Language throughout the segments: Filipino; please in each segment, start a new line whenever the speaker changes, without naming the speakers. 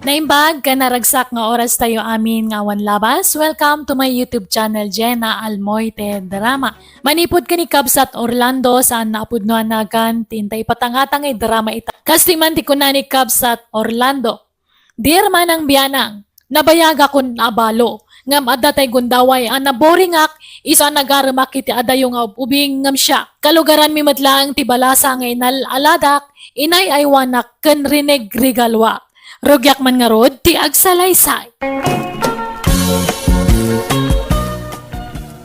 Naimbag ka naragsak nga oras tayo amin nga awan labas. Welcome to my YouTube channel, Jenna Almoite Drama. Manipod ka ni Kabsat Orlando saan naapudnoan nagan tintay patangatang ay drama ita. Kastiman ti kuna ni Kabsat Orlando. Dear manang biyanang, nabayaga kun abalo. Ngam adatay gundaway ang naboring ak isa nagaramak iti adayo nga ubing ngam siya. Kalugaran mi madlang ti balasa nga inal aladak inay aywanak ken rinig rigalwa. Rogyak man nga rod, ti agsalaysay.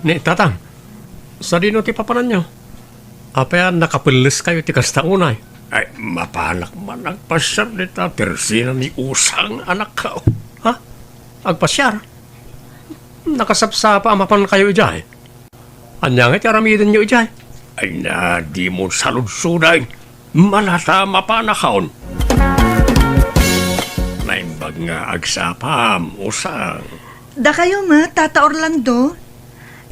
Ni, tatang, sa dino ti papanan nyo? Apayan nakapilis kayo ti kastaunay. Ay, mapanak man agpasyar ni ta, tersina ni usang anak ka. Ha? Agpasyar? Nakasapsapa amapan kayo ijay. Anyang iti aramidin nyo ijay. Ay na, di mo saludsuday. Malata mapanakaon. Naimbag nga agsapam, usang.
Da kayo ma, Tata Orlando.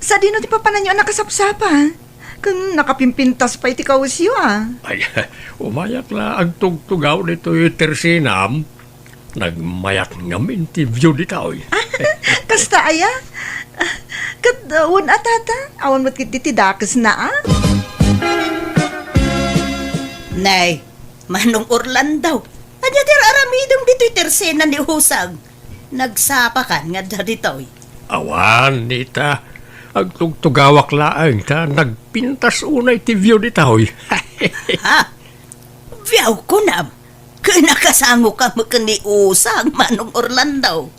Sa dino ti papanan nyo ang nakasapsapa. Kung nakapimpintas pa iti kausyo
Ay, umayak la agtugtugaw nito yung tersinam. Nagmayak nga mintiview dito.
Kasta aya? Katawon tata. Awan mo't kiti dakas na
Nay, Manong Orlando. Anya dir aramidong dito'y tersena ni Husag. Nagsapa kan nga dito'y.
Awan, nita. Agtugtugawak laang ta. Nagpintas unay ti view dito.
Ha? Viyaw ko na. Kinakasango ka mo ni Usag, Manong Orlando.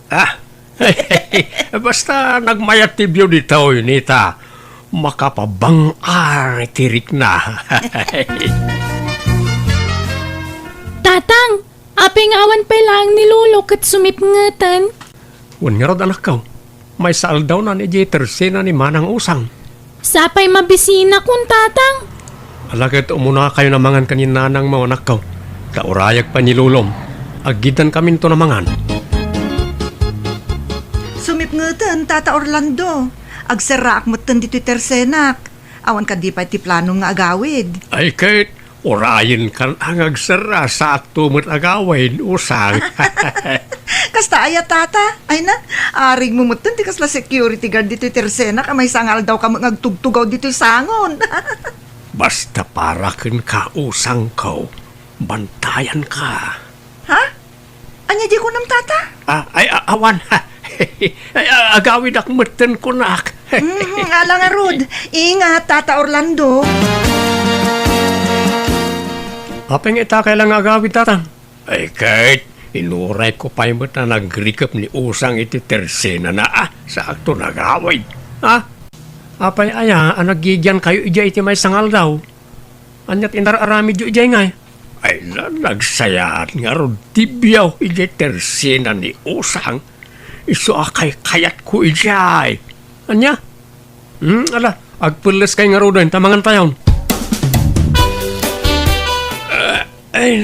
Basta nagmayat ti view dito, nita. Makapabang tirik na.
Tatang, aping awan pa lang nilulok at sumipngatan.
Wan nga rod anak ko. May saal daw na ni Jetersena ni Manang Usang.
Sapay mabisina kun tatang.
Alagad umuna kayo namangan kaninanang mo anak ko. Kaurayag pa nilulom. Agidan kami to namangan.
Sumipngatan, Tata Orlando. Agsaraak mo tan dito'y tersenak. Awan ka di pa iti plano nga agawid.
Ay kahit orayin kan ang agsara sa tumot agawin usang.
Kasta aya tata. Ay na, aring mo mutan ti kasla security guard dito'y tersenak. May sangal daw ka magtugtugaw dito'y sangon.
Basta parakin ka usang ko. Bantayan ka.
Ha? Anya di ko nam tata?
Awan. Ay, agawin ak mutan ko nak.
Ala nga Rod. Ingat, Tata Orlando.
Apeng ita kailang agawin tatang. Ay kahit inuray ko pa yung na nagrikap ni usang iti tersena na sa akto nagawin. Apay aya, nagigyan kayo ija iti may sangal daw. Anyat inararami jo ija ngay. Ay nagsayaan nga ron tibyaw ija tersena ni usang. Iso akay kayat ko ijay. Anya? Ala, agpulis kay nga ron doon, tamangan tayon. Ay,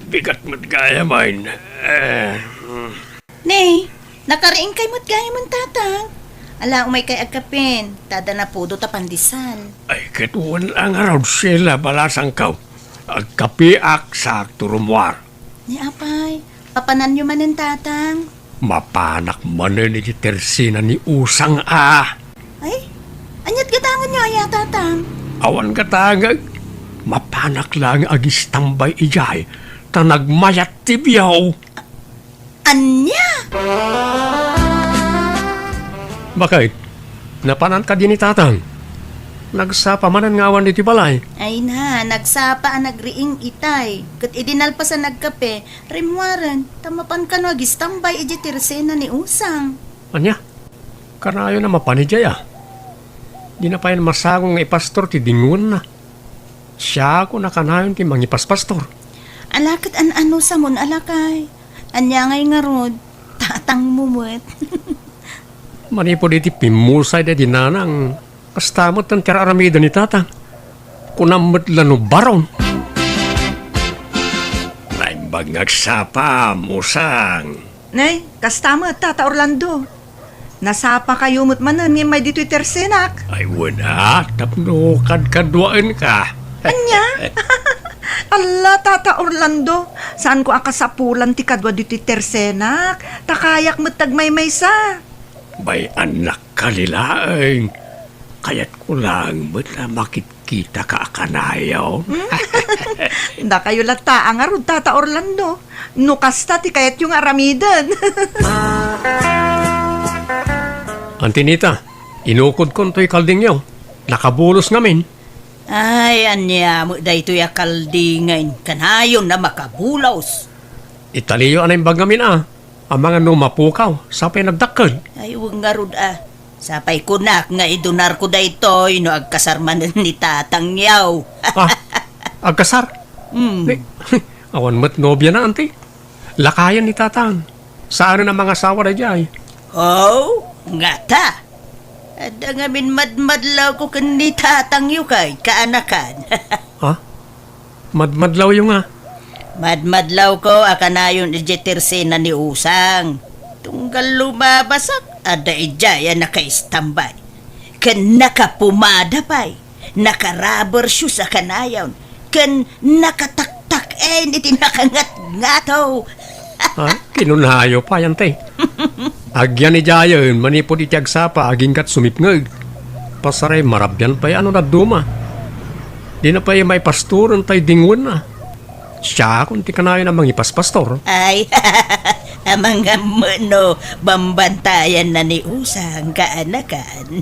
bigat mo't gaya main.
Nay, nakariing kay mo't gaya mong tatang. Ala, umay kay agkapin. Tada na po do tapandisan.
Ay, katuwan ang araw sila balasang kaw. Agkapiak sa turumwar.
Ni apay, papanan nyo man ng tatang.
Mapanak manin ni tersina ni usang
Ay, anyat gatangan nyo aya tatang.
Awan katangag. Mapanak lang agistambay ijay. Tanagmayat tibyaw.
Anya?
Bakit? Napanan ka din ni tatang. Nagsapa manan nga awan iti balay.
Ay na, nagsapa ang nagriing itay. Kat idinalpa sa nagkape, rimwaran, tamapan ka no, agistambay iji tirsena ni Usang.
Anya? Kanayo na mapanijay Di na pa yan masagong nga ipastor ti dingun na. Siya ako nakanayon ti mangipaspastor.
Alakat ano sa mon alakay. Anya ngay nga rod, tatang mumut.
Manipod iti pimusay da dinanang kastamot ang tiraramida ni tatang. Kunamot lano baron. Naimbag ngagsapa, musang.
Nay, kastama, Tata Orlando. Nasapa kayo mo't manan nga may dito'y tersenak.
Ay wala, tapno kadkaduan ka.
Anya? Ala, Tata Orlando. Saan ko ang kasapulan ti kadwa dito'y tersenak? Takayak mo't tagmay-maysa.
Bay anak kalilaeng. Kaya't ko lang ba't na makikita ka akanayaw?
Da kayo lata ang arod, Tata Orlando. Nukasta ti kayat yung aramidan.
Antinita, inukod ko to'y kalding yaw. Nakabulos ngamin.
Ay, anya mo dahito ya kaldingan. Kanayon na makabulaws.
Italiyo anay bagamin Ang mga numapukaw, sapay nagdakkel.
Ay, huwag nga rod Sapay kunak nga idunar ko daytoy no agkasarman ni tatang yaw.
Agkasar. Awan mo't nobya na, ante. Lakayan ni tatang. Saan na mga asawa na jay?
Oh, nga ta. Ada nga min madmadlaw ko kan ni tatang yaw kay kaanakan.
Madmadlaw yung
Madmadlaw ko akanayon ijetirse na ni Usang. Tunggal lumabasak, ada ijaya naka-istambay. Kan nakapumada pa'y, naka-rubber shoes sa kanayon. Kan nakataktak iti nakangat-ngataw.
Kinunhayo pa yan, te. Agyan ni Jayon, manipod itiag sapa, aging kat sumipngag. Pasaray, marabyan pa'y ano na duma. Di na pa'y may pastoran tayo dingon na. Siya kung ti kanayo na mangipas-pastor.
Ay, mga mano, bambantayan na ni Usang kaanakan.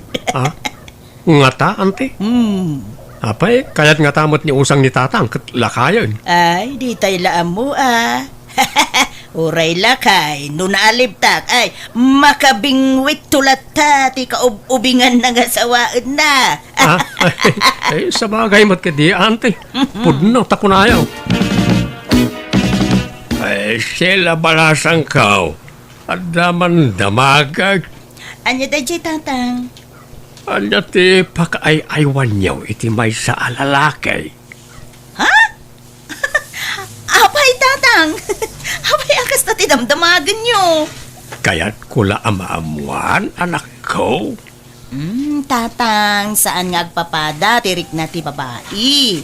Nga ta, ante? Apay, kaya't nga tamot ni usang ni tatang, kat lakayon.
Ay, di tayo laam mo Uray lakay, no naalibtak, ay, makabingwit tulata, ti kaubingan na nga sawaan na.
Ay, sa bagay mat ka di, ante. Pudno, takunayaw. Ay, sila balasang kaw. At daman damagag.
Anya da jay tatang?
Anya ti pakaay-aywan niyaw iti may sa alalakay.
Apay tatang! Apay akas na tinamdamagan nyo.
Kaya't kula amaamuan, anak ko.
Tatang, saan nga agpapada, tirik na ti babae.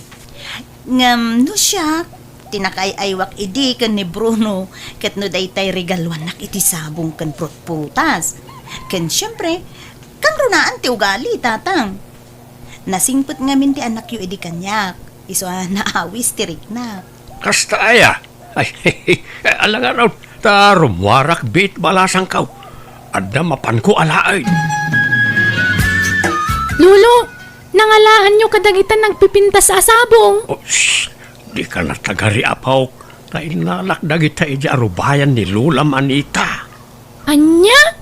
Ngam, no siya, tinakay-aywak idi kan ni Bruno, kat no daytay regalwan nak iti sabong kan prutputas. Kan syempre, kang runaan ti ugali, tatang. Nasingput ngamin ti anak yu idi kanyak, iso naawis tirik na.
Kasta aya. Ay, alang araw, tarumwarak bit balasang kaw. Adda mapan ko alaay.
Lulo, nangalaan nyo kadagitan nagpipinta sa asabong.
Oh, shh, di ka na tagari apaw. Tainalakdag ita ija arubayan ni Lula Manita.
Anya?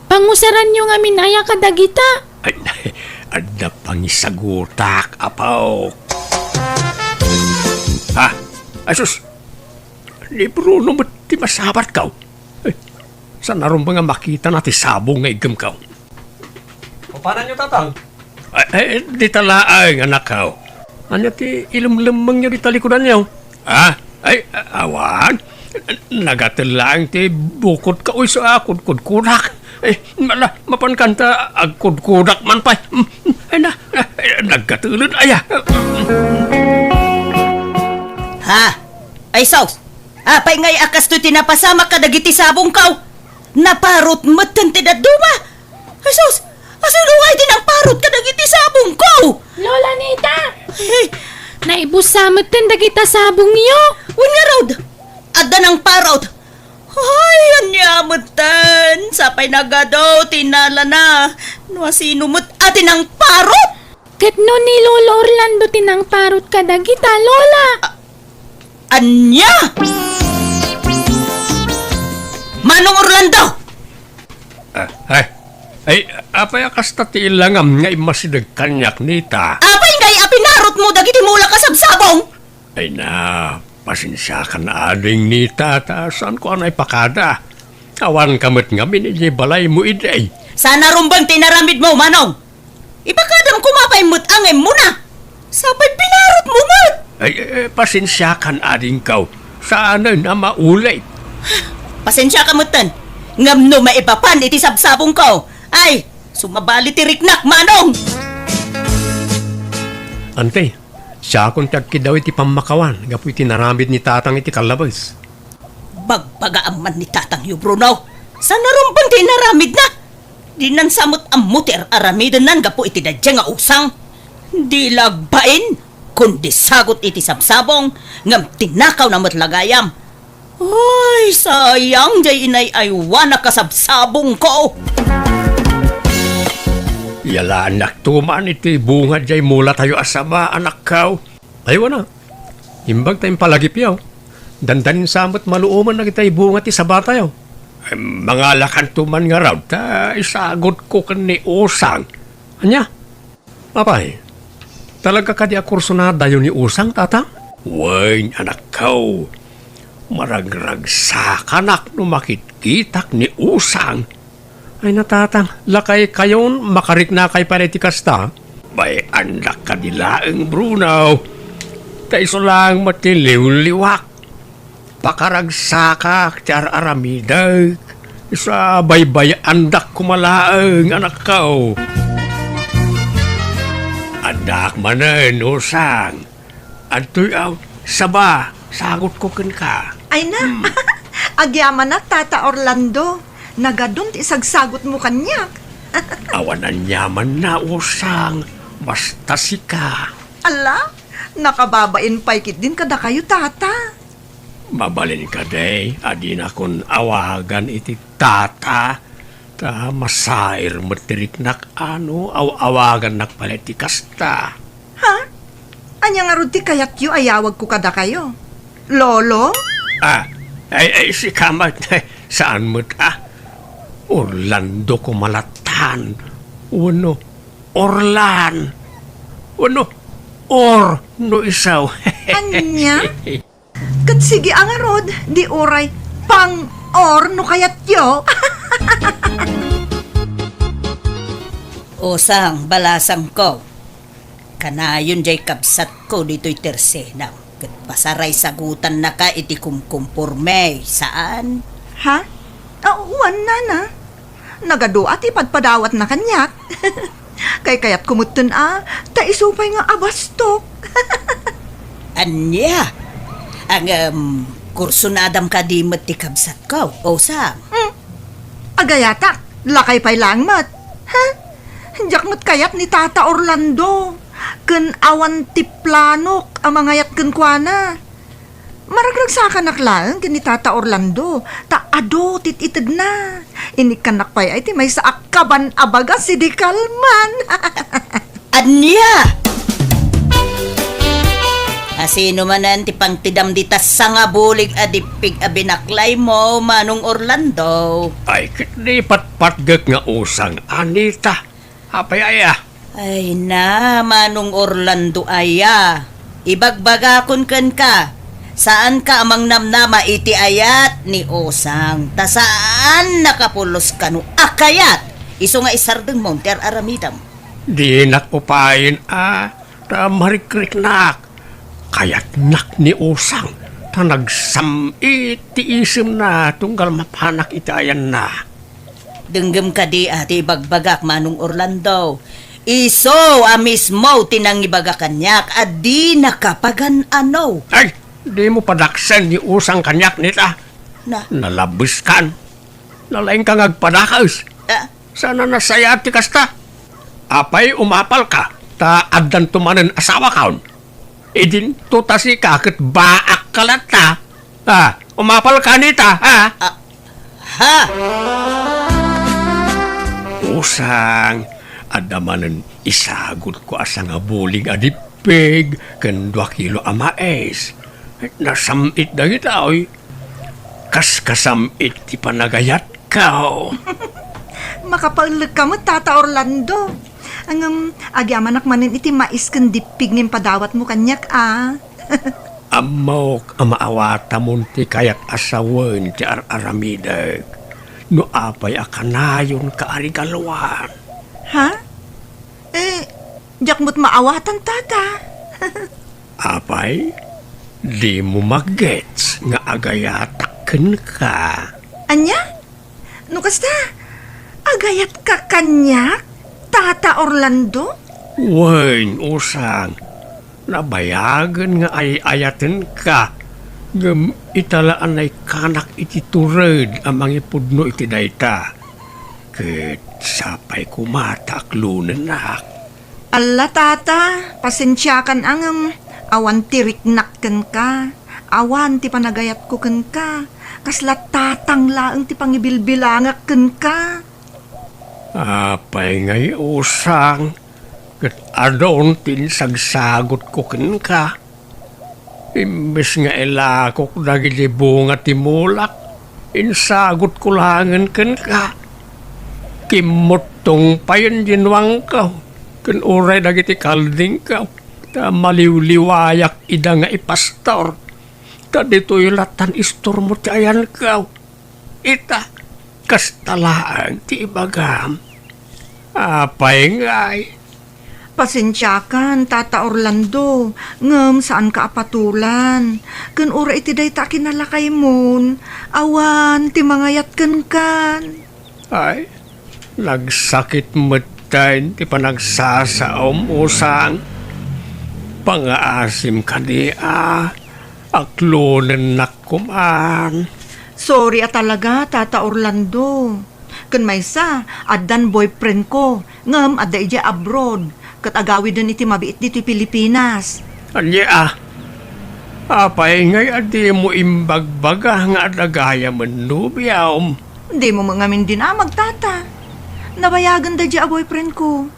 Pangusaran nyo nga minaya kadagita.
Ay, adda pangisagutak apaw. Asus, ni Bruno mo ti masabat kaw. Ay, saan naroon ba nga makita na ti sabong nga igam kaw?
O paano nyo tatang?
Ay, di talaang anak kaw. Anya ti ilumlemang niyo di talikudan niyo? Ay, awan. Nagatilang ti bukod ka uy sa kudkudak. Ay, mapankanta agkudkudak man pa. Ay na, nagkatulad aya.
Ay saus! Apay ngay akas to tinapasama ka dagiti sabong kaw! Naparot matan ti daduma! Ay saus! Asunungay din ang parot ka dagiti sabong kaw!
Lola Nita!
Ay,
Naibusamot ten dagita sabong niyo.
win nga raud! Adda ng parot! Ay, anyamatan! Sapay nagadaw, tinala na! No sinumot atin ang parot!
Ket no ni Lolo Orlando tinang parot kadagita, Lola.
Anya! Manong Orlando!
Ay, apay akas ta ti ilangam nga imasidag kanyak nita.
Apay ngay apinarot mo dagiti mula kasabsabong!
Ay na, pasensya ka na ading nita, ta saan ko anay pakada. Awan kamot nga miniji balay mo iday.
Sana rumbang tinaramid mo, Manong! Ipakadam kumapay mo't angay mo na! Sabay pinarot mo mo't!
Ay, pasensya kan ading kaw. Saan na maulay?
Pasensya ka mo't tan. Ngam no maipapan iti sabsabong ko. Ay, sumabali ti riknak, Manong!
Ante, Siya kung tagkidaw iti pamakawan, gapu iti naramid ni tatang iti kalabas.
Bagbagaan man ni tatang yu, Bruno. Sa narumpang di naramid na. Di nan samot ang muter aramidan nan gapo iti dadya nga usang. Di lagbain, kundi sagot iti sabsabong, ngam tinakaw na matlagayam. Ay, sayang jay inay aywa na kasabsabong ko.
Yala anak tuman iti bunga jay mula tayo asama anak kao. Ayaw na. Imbag tayong palagip yaw. Dandanin samot maluoman na kita bunga ti sabata yaw. Ay, mga lakan tuman nga raw, ta isagot ko kan ni Usang. Anya? Apay, talaga ka di akursunada yun ni Usang, tata? Wen, anak kao. Maragrag sa kanak no makitkitak ni Usang. Ay natatang, lakay kayon makarik na kay paretikas ta. Bay anak ka nilaang Bruno. Taiso lang matiliw-liwak. Pakaragsaka tiar aramidag. Isa baybay andak kumalaang anak kao. Anak manen, Usang. Antoy saba, sagot ko ken ka.
Ay na, agyaman na Tata Orlando. Nagadun ti isagsagot mo kanyak.
Awanan yaman na, Usang. Basta sika.
Ala, nakababain paikit din kada kayo, Tata.
Mabalin ka day, adi na kon awagan iti tata. Ta masair matirik nak awagan nak paleti kasta.
Ha? Anya nga rudi kayat yu ayawag ko kada kayo. Lolo?
Ay, si kamat, saan mo Orlando ko malatan. Uno, Orlan. Uno, no isaw.
Anya? Kat sige ang arod, di oray, pang or no kayat yo.
Usang, balasang ko. Kanayon jay kabsat ko dito'y tersena. Kat pasaray sagutan na ka iti kumkumpurme. Saan?
Ha? Uwan na. Nagado at ipadpadawat na kanyak. Kay kayat kumutun ta isupay nga abastok.
Anya? Ang kurso na adam ka di ti kabsat ko. Usang.
Agayatak, lakay pay langmat. Ha? Jakmat kayat ni Tata Orlando. Ken awan ti planok ang mangayat ken kuana. Maragrag sa kanak lang ken ni Tata Orlando. Ta ado tititid na. Ini kanak pay ay ti may sa akaban abaga si di kalman.
Anya? Asino manan ti pangtidam ditas sa nga bulig adipig abinaklay mo, Manong Orlando.
Ay, kitni patpatgag nga Usang, Anita. Apay aya.
Ay na, Manong Orlando aya. Ibagbagakon ken ka. Saan ka amang namnama iti ayat ni Usang? Ta saan nakapulos ka no akayat? Iso nga isardeng monter aramidam.
Di nakupain ta marikrik-nak. Kayat nak ni Usang, ta nagsamit ti isim na tunggal mapanak itayan na.
Denggem ka di ati bagbagak, Manong Orlando. Iso mismo tinang ibagakanyak at di nakapagan ano.
Ay, di mo padaksan ni Usang kanyak nita.
Na,
Nalabis kan. Nalaing kang agpadakas. Sana nasaya ti kasta. Apay umapal ka, ta addan tumanen asawa kaon. Idin tutasi ka ket baak kalata. Umapal ka nita, ha?
ha?
Usang, adamanen isagot ko asa nga buling adipig ken 2 kilo amaes. Nasamit da kita, oy. Kasamit ti panagayat ka,
Makapalag ka mo, Tata Orlando. Ang agyaman manin iti mais ken dipig nin padawat mo kanyak,
Amok amaawata mo ti kayat asawen ti aramidag. No apay akanayon ka arigalwan.
Ha? Jakmut maawatan, Tata.
Apay, di mo mag-gets nga agayataken ka.
Anya? No kasta? Agayat ka kanyak? Tata Orlando?
Wen, Usang, nabayagan nga ay ayaten ka. Ngam italaan ay kanak iti tured amang ipudno iti dayta. Ket sapay kumata aklunan na.
Alla tata, pasensyakan ang awan tiriknak ken ka. Awan ti panagayat ko ken ka. Kasla tatang laeng ti pangibilbilangak ken ka.
Apay ngay usang. Ket adon tinsagsagot ko ken ka. Imbes nga ilakok dagiti bunga ti mulak. Insagot ko langan ken ka. Kimotong payon ginwang ka. Ken uray dagiti kalding ka. Ta maliwliwayak ida nga ipastor. Ta dito'y latan istor mo ti ayan ka. Ita, kastalaan ti ibagam. Apay ngay.
Pasensyakan, Tata Orlando. Ngem saan ka apatulan? Ken ura iti dayta kinalakay mon. Awan ti mangayat ken kan.
Ay, nagsakit matayin ti panagsasaom usang. Pangaasim ka niya. Aklunan nakuman.
Sorry talaga, Tata Orlando. Ken maysa, addan boyfriend ko. Ngem adda ija abroad. Ket agawi din iti mabiit dito Pilipinas.
Anya, apay ngay adi mo imbagbaga nga adagaya manubiyam.
Hindi mo mangamin din magtata. Nabayagan da dya a boyfriend ko.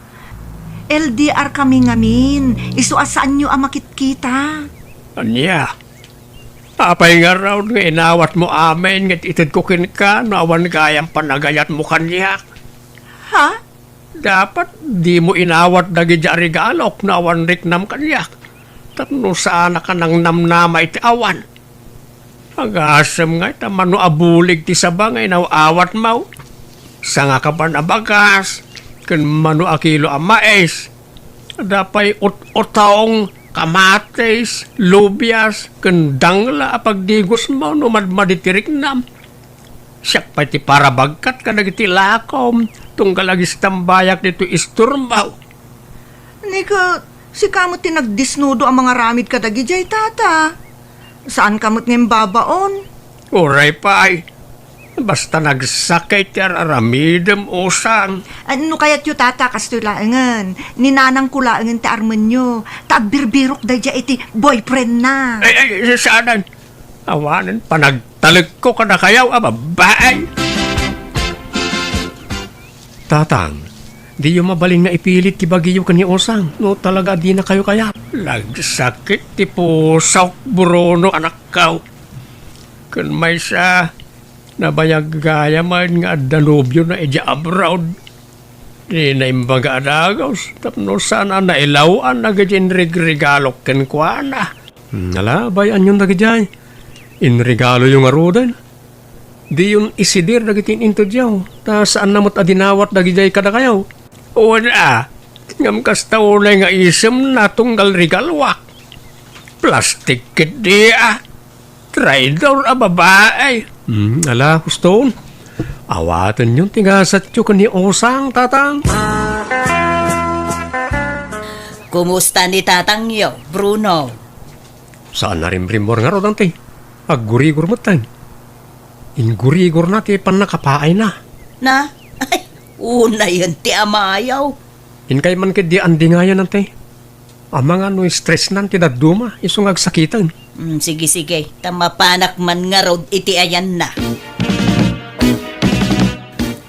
LDR kami ngamin. Isuasaan nyo ang makitkita.
Anya, apay nga raw nga inawat mo amin nga itid ko kin ka no awan gayang panagayat mo kanya.
Ha?
Dapat di mo inawat dagi dya regalok na awan riknam kanya. Tapno sana ka nang namnama iti awan. Agasam nga ita mano abulig ti sabang ay nawawat mo. Sa nga ka pa nabagas. Kan mano akilo amais. Dapay utaong kamates, lubyas, kan dangla apagdigos mo no madmaditirik nam. Siyak pa ti para bagkat ka nagiti lakom. Tunggal agis tambayak dito isturmaw.
Nika, si kamot tinagdisnudo ang mga ramid kadagi jay tata. Saan kamot ngayong babaon?
Uray pa ay. Basta nagsakay ti aramidem usang.
Ano kaya't yu tata kastulaangan? Ninanang kulaangan ti arman nyo. Tagbirbirok da dya iti boyfriend na.
Ay, saanan? Awanan, panagtalag ko ka na kayaw, babae. Tatang, di yung mabaling nga ipilit kibagiyo ka ni Osang. No talaga di na kayo kaya. Lagsakit ti pusaw, burono, anak kaw. Kan may siya, nabayag gaya man nga danubyo na ija abroad. Di na imbaga adagaws. Tapno sana nailawan na gadyan regalok ken kwa na. Nala, bayan yung nagajay. Inregalo yung arudan. Di yun isidir dagitin into diyaw. Ta saan namot adinawat dagijay kada kayaw. Wala. Ngam kastaulay nga isem na tunggal regalwak. Plastic kit di Traidor a babae. Ala, gusto. Awatan yung tigasat yung kani Osang, tatang.
Kumusta ni tatang yo, Bruno?
Saan na rin rimor nga ro, dante? Aggurigor mo tan. Ingurigor na ti panakapaay na.
Na? Ay, una yun ti amayaw.
Inkay man kid di andi nga yan, dante. Amang ano stress nan ti daduma, isong agsakitan.
Sige. Tamapanak man nga rod iti ayan na.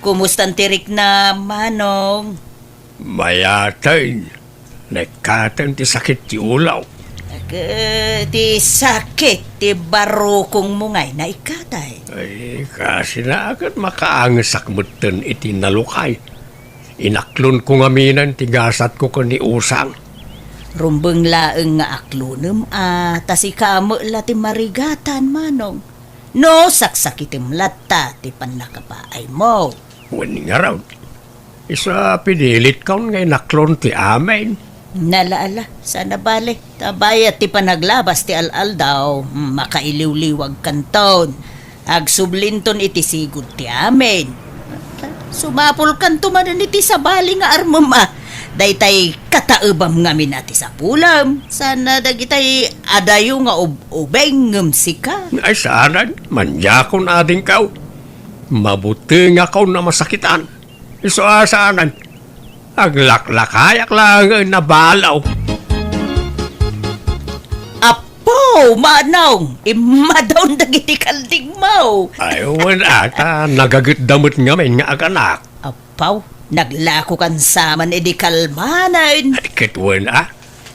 Kumusta tirik na, Manong?
Mayatay. Nekatan ti sakit ti ulaw.
Ti sakit, ti barukong mungay na ikatay.
Ay, kasi na agad makaangasak mutan iti nalukay. Inaklon ko nga minan, tigasat ko ni Usang.
Rumbeng laeng nga aklunem tasi kamo la ti marigatan, Manong. No, saksakitim lata ti panlakapaay mo.
Wani nga raw. Isa pinilit kaon nga inaklon ti amin.
Nalaala, sana bale. Tabaya ti panaglabas ti al-al daw, makailiw-liwag kanton. Agsublinton iti sigud ti amin. Sumapol kanto man iti sabali nga armama. Daytay kataubam ngamin nati sa pulam. Sana dagitay adayo nga ubeng ngumsika.
Ay saanan, manjakon ading kaw. Mabuti nga kaw na masakitan. Iso saanan, aglaklakayak lang ang nabalaw.
Apo, manong, imadaw dagiti kalding mo.
Ay, wala ta, nagagit-damot nga may nga aganak.
Apaw, naglako kan saman edi kalmanan.
Ay, kitwan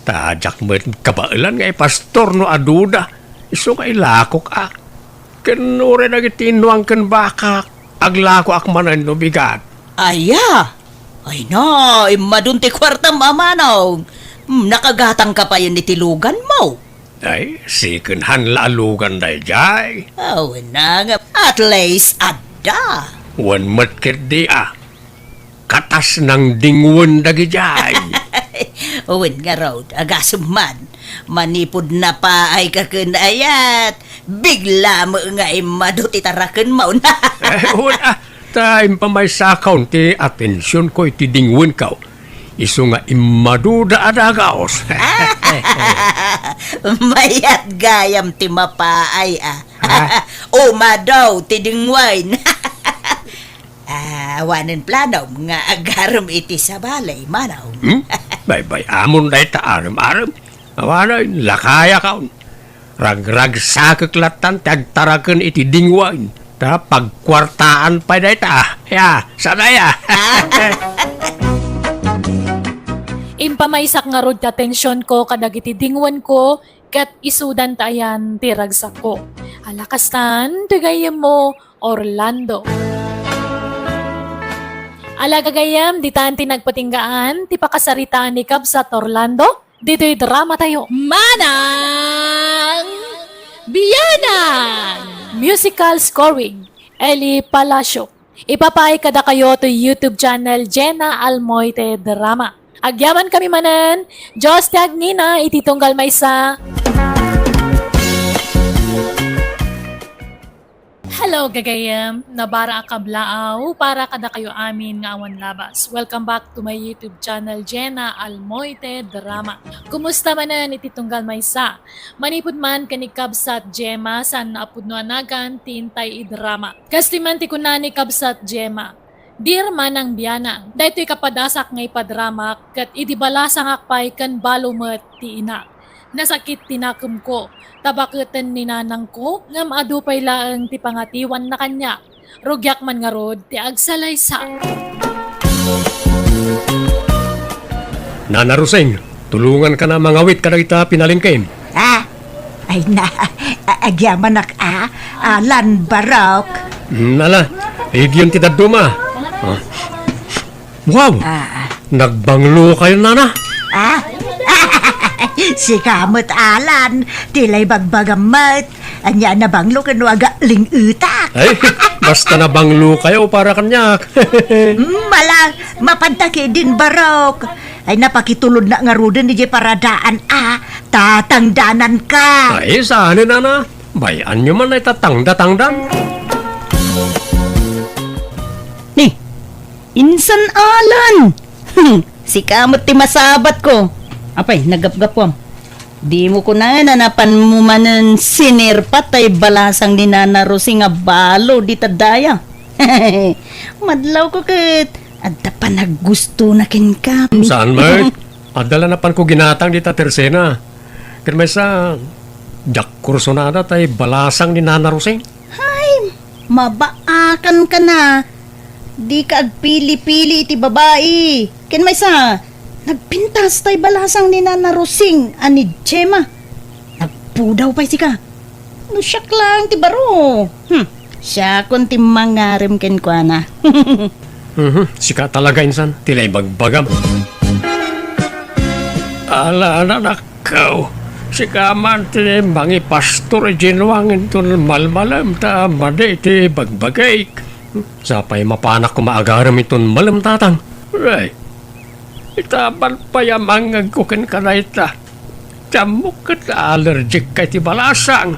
tajak mo kabailan nga pastor no aduda. Iso kay lakok Kenure na gitinuang kan bakak. Aglako ak manan no bigat.
Aya, ay na, imadunti kwarta mamanong. Nakagatang ka pa yun ni tilugan mo.
Ay, sikenhan lalugan day jay.
Oh, na nga, at least ada.
Wan matkit di katas ng dingwon dagi jay.
Uwin nga raw, agasuman. Manipod na pa ay kakunayat. Bigla mo nga imadot itarakan mo na.
Wala, time pa may sakaw ti atensyon ko iti dingwon kaw. Iso nga imaduda adagaos.
Mayat gayam ti mapaay Uma daw, tidingwain. Wanan planaw nga agaram iti sa balay, manaw.
Bay amon day ta aram-aram. Awana lakaya kaon. Ragrag sakeklatan tagtaraken iti dingwain. Ta pagkwartaan pa day ta. Ya, sadaya.
Impamaysak nga rod atensyon ko kadagiti dingwan ko kat isudan tayan tiragsak ko. Alakastan, dagayam mo, Orlando. Alagagayam, di tayo nagpatinggaan, ti pakasaritaan ni Kabsat Orlando, dito'y drama tayo. Manang Biyanan! Musical scoring, Eli Palacio. Ipapay kada kayo to YouTube channel Jenna Almoite Drama. Agyaman kami manan, Diyos ti agnina, ititunggal maysa. Hello gagayam, nabara akablaaw para kada kayo amin nga awan labas. Welcome back to my YouTube channel Jenna Almoite Drama. Kumusta manan ititunggal maysa? Manipod man kani Kabsat Gemma san naapudno anagan tintay idrama. Kastiman ti kunani Kabsat Gemma. Dear manang biyana, daytoy kapadasak ngay padrama kat idibalasang akpay kan balumet ti ina. Nasakit tinakum ko, tabaketan ni nanang ko, ngam adupay laang ti pangatiwan na kanya. Rugyak man nga rod, ti agsalay sa.
Nana Roseng, tulungan ka na mangawit ka na kita pinalingkin.
Ay na, agyaman Alan Barok.
Nala, higyon ti daduma. Wow, nagbanglo kayo nana.
Si kamot Alan, tilay bagbagamat. Anya na banglo kanwaga lingutak.
Ay, basta nabanglo kayo para kanyak.
Malang, mapantaki din Barok. Ay napakitulod na nga rudin ni paradaan tatangdanan ka.
Ay, saan nana? Bayan nyo man ay tatangda-tangdan.
Ni, insan Alan! Si kamot ti masabat ko. Apay, nagapgapwam. Di mo ko na nanapan mo manan sinirpat ay balasang ni Nana Rosie nga balo di tadaya. Madlaw ko kat. Adda pa naggusto na kin ka.
Saan, Mert? Adala na pan ko ginatang di ta tersena. Kan may sa Jack Corsonada tay balasang ni Nana Roseng.
Ay, mabaakan ka na. Di ka agpili-pili iti babae. Ken may sa nagpintas tay balasang ni Nana Rosing ani Gemma. Nagpudaw pa si ka. No siyak lang ti baro. Siya kun ti mangarim ken kwa na.
Sika talaga insan, tilay bagbagam. Ala nakaw. Sika man ti bangi pastor ginwangin ton malmalam ta made ti bagbagay. Sapay mapanak ko maagaram iton malam tatang. Right. Itaban pa yamangag ko ken kanayta. Camok kat allergic kay ti balasang.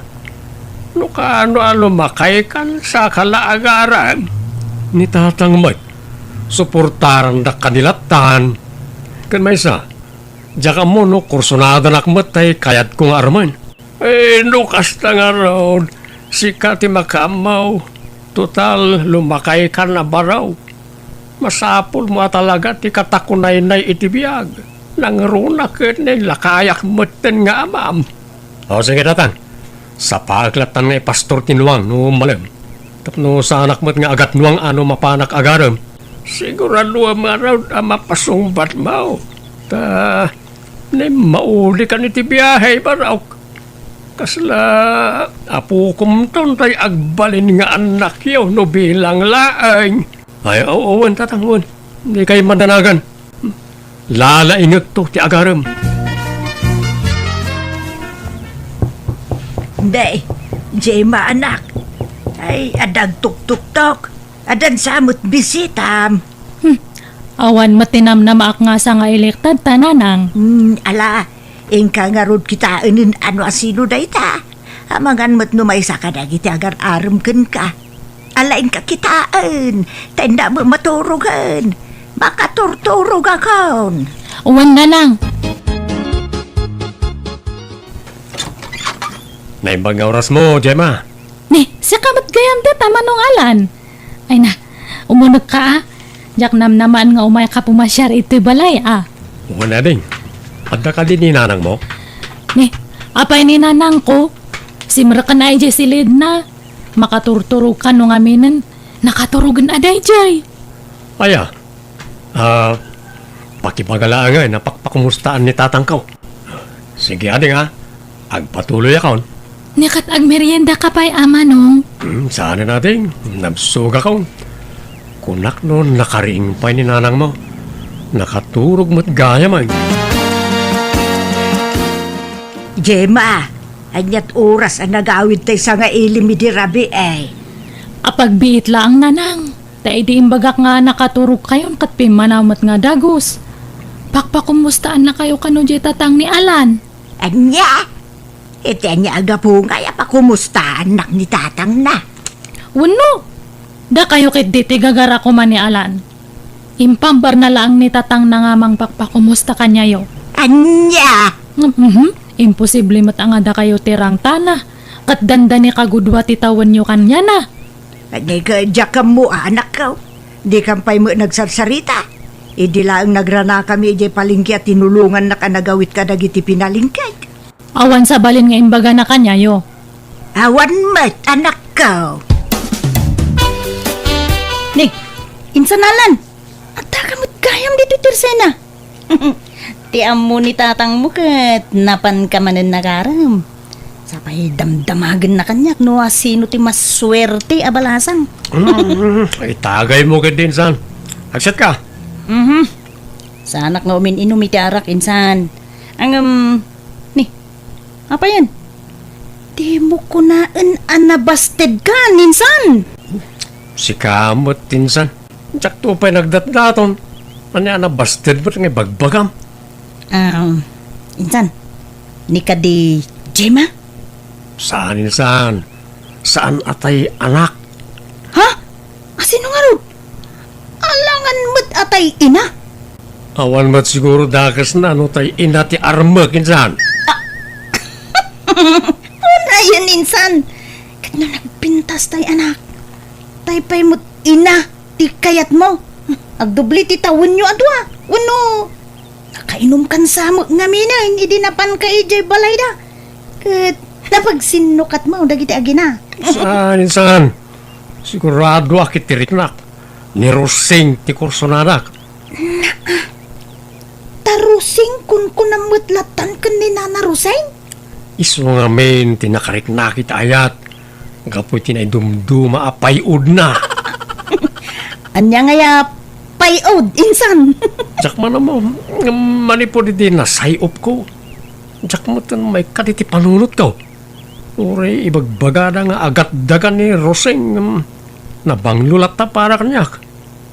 No kaano lumakay kan sa kalaagaran. Ni tatang mat, suportaran da kanilatan. kan maysa. Jaka mo no kursunada nakmat tay kayat kong arman. No kasta nga raw. Sika ti makamaw. Total lumakay ka na baraw. Masapol mo talaga ti katakunay na itibiyag. Nangruna ka na lakayak matan nga amam. O sige tatang. Sa paglatan nga pastor tinuang no malam. Tapno sa anak mo't nga agat nuang ano mapanak agaram. Sigurado amaraw mapasungbat mo. Ta, ni mauli ka ni ti biyahe baraw. Kasla, apo kumton tay agbalin nga anak yaw no bilang laang. Ay, oo, tatangon. Hindi kayo mandanagan. Lala ingat to ti agaram.
Day, Jema anak. Ay, adag tuk-tuk-tok. Adan samot bisitam.
Awan matinam na maak nga sa nga elektad tananang.
Ala, ingka nga rod kita inin ano asino day ta. Amangan mo't numay sa kadagiti agar aram ken ka. Ala ingka kitaan. Tenda mo maturugan. Makaturturog akon.
Uwan na lang.
Naimbang nga oras mo, Gemma.
Ni, siya kamat gayam dita manong alan. Ay na, umunag ka ah. Jak naman nga umay ka pumasyar ito'y balay ah.
Wala ding. Adda ka din ni nanang mo?
Ni, apay ni nanang ko. Simra ka na ay silid na. Makaturturog ka nung aminin. Nakaturugan aday jay.
Aya. Pakipagalaan nga, napakpakumustaan ni tatang ko. Sige ading ha. Agpatuloy akon.
Nikat ag merienda ka pa'y ama nung.
Sana natin, nabsuga ka. Kunak nun, nakariing pa ni nanang mo. Nakaturog mo't gaya man.
Jema, anyat oras ang nagawid tayo sa nga ilimi di rabi eh.
Apagbiit lang nanang. Tay di imbagak nga nakaturog kayon kat pimanamot nga dagos. Pakpakumustaan na kayo kano jay tatang ni Alan.
Anya, iti anya aga po nga pa kumusta anak ni tatang na.
Wano? Da kayo kit diti gagara ko man ni Alan. Impambar na lang ni tatang nangamang pakpakumusta kanya yo.
Anya,
Imposible matangada kayo tirang tana. Kat danda ni kagudwa titawan nyo kanya na.
nagkadya ka mo anak ko. Di kampay mo nagsarsarita. Idi lang nagrana kami ijay palingki at tinulungan na ka nagawit ka dagiti pinalingkay.
Awan sa balin nga imbaga na kanya yo.
Awan mat anak ko.
Ni, insanalan. At takamot gayam dito tersena. Ti amo ni tatang mo kat napan ka manan nagaram. Sapay damdamagan na kanyak no sino ti mas swerte abalasang.
Itagay mo ka din, san. Aksat ka.
Sa anak nga umin-inom iti arak insan. Ang ni, apa yan? Di mo kunaan anabasted ka, ninsan.
Si kamot din, san. Tsak to pa'y nagdatdaton. Ano na busted mo nga bagbagam?
Insan, ni ka di Jema?
Saan, insan? Saan atay anak?
Ha? Asino nga ro? Alangan mo't atay ina?
Awan mo't siguro dakas na no tay ina ti armak, insan.
Una yan, insan. Kat na nagpintas tay anak. Tay pa'y mo't ina, ti kayat mo. Agdubli ti tawon nyo adwa. Uno, nakainom kan sa mo nga mina, hindi napan ka ijay balay da. Kat napagsinukat mo, dagiti agina.
Saan, insan? Sigurado akit tiriknak. Ni Rosing ti kursonanak.
Tarusing kun kunamutlatan kan ni Nana Roseng?
Iso nga men, tinakariknak it ayat. Gapoy tinay dumduma apay-ud na.
Anya nga ya, payod, insan.
Jak man mo, manipod din na sayop ko. Jak mo tan may kaditi panunot ko. Ure ibagbagada nga agat dagan ni Roseng. Nabanglulat ta para kanyak.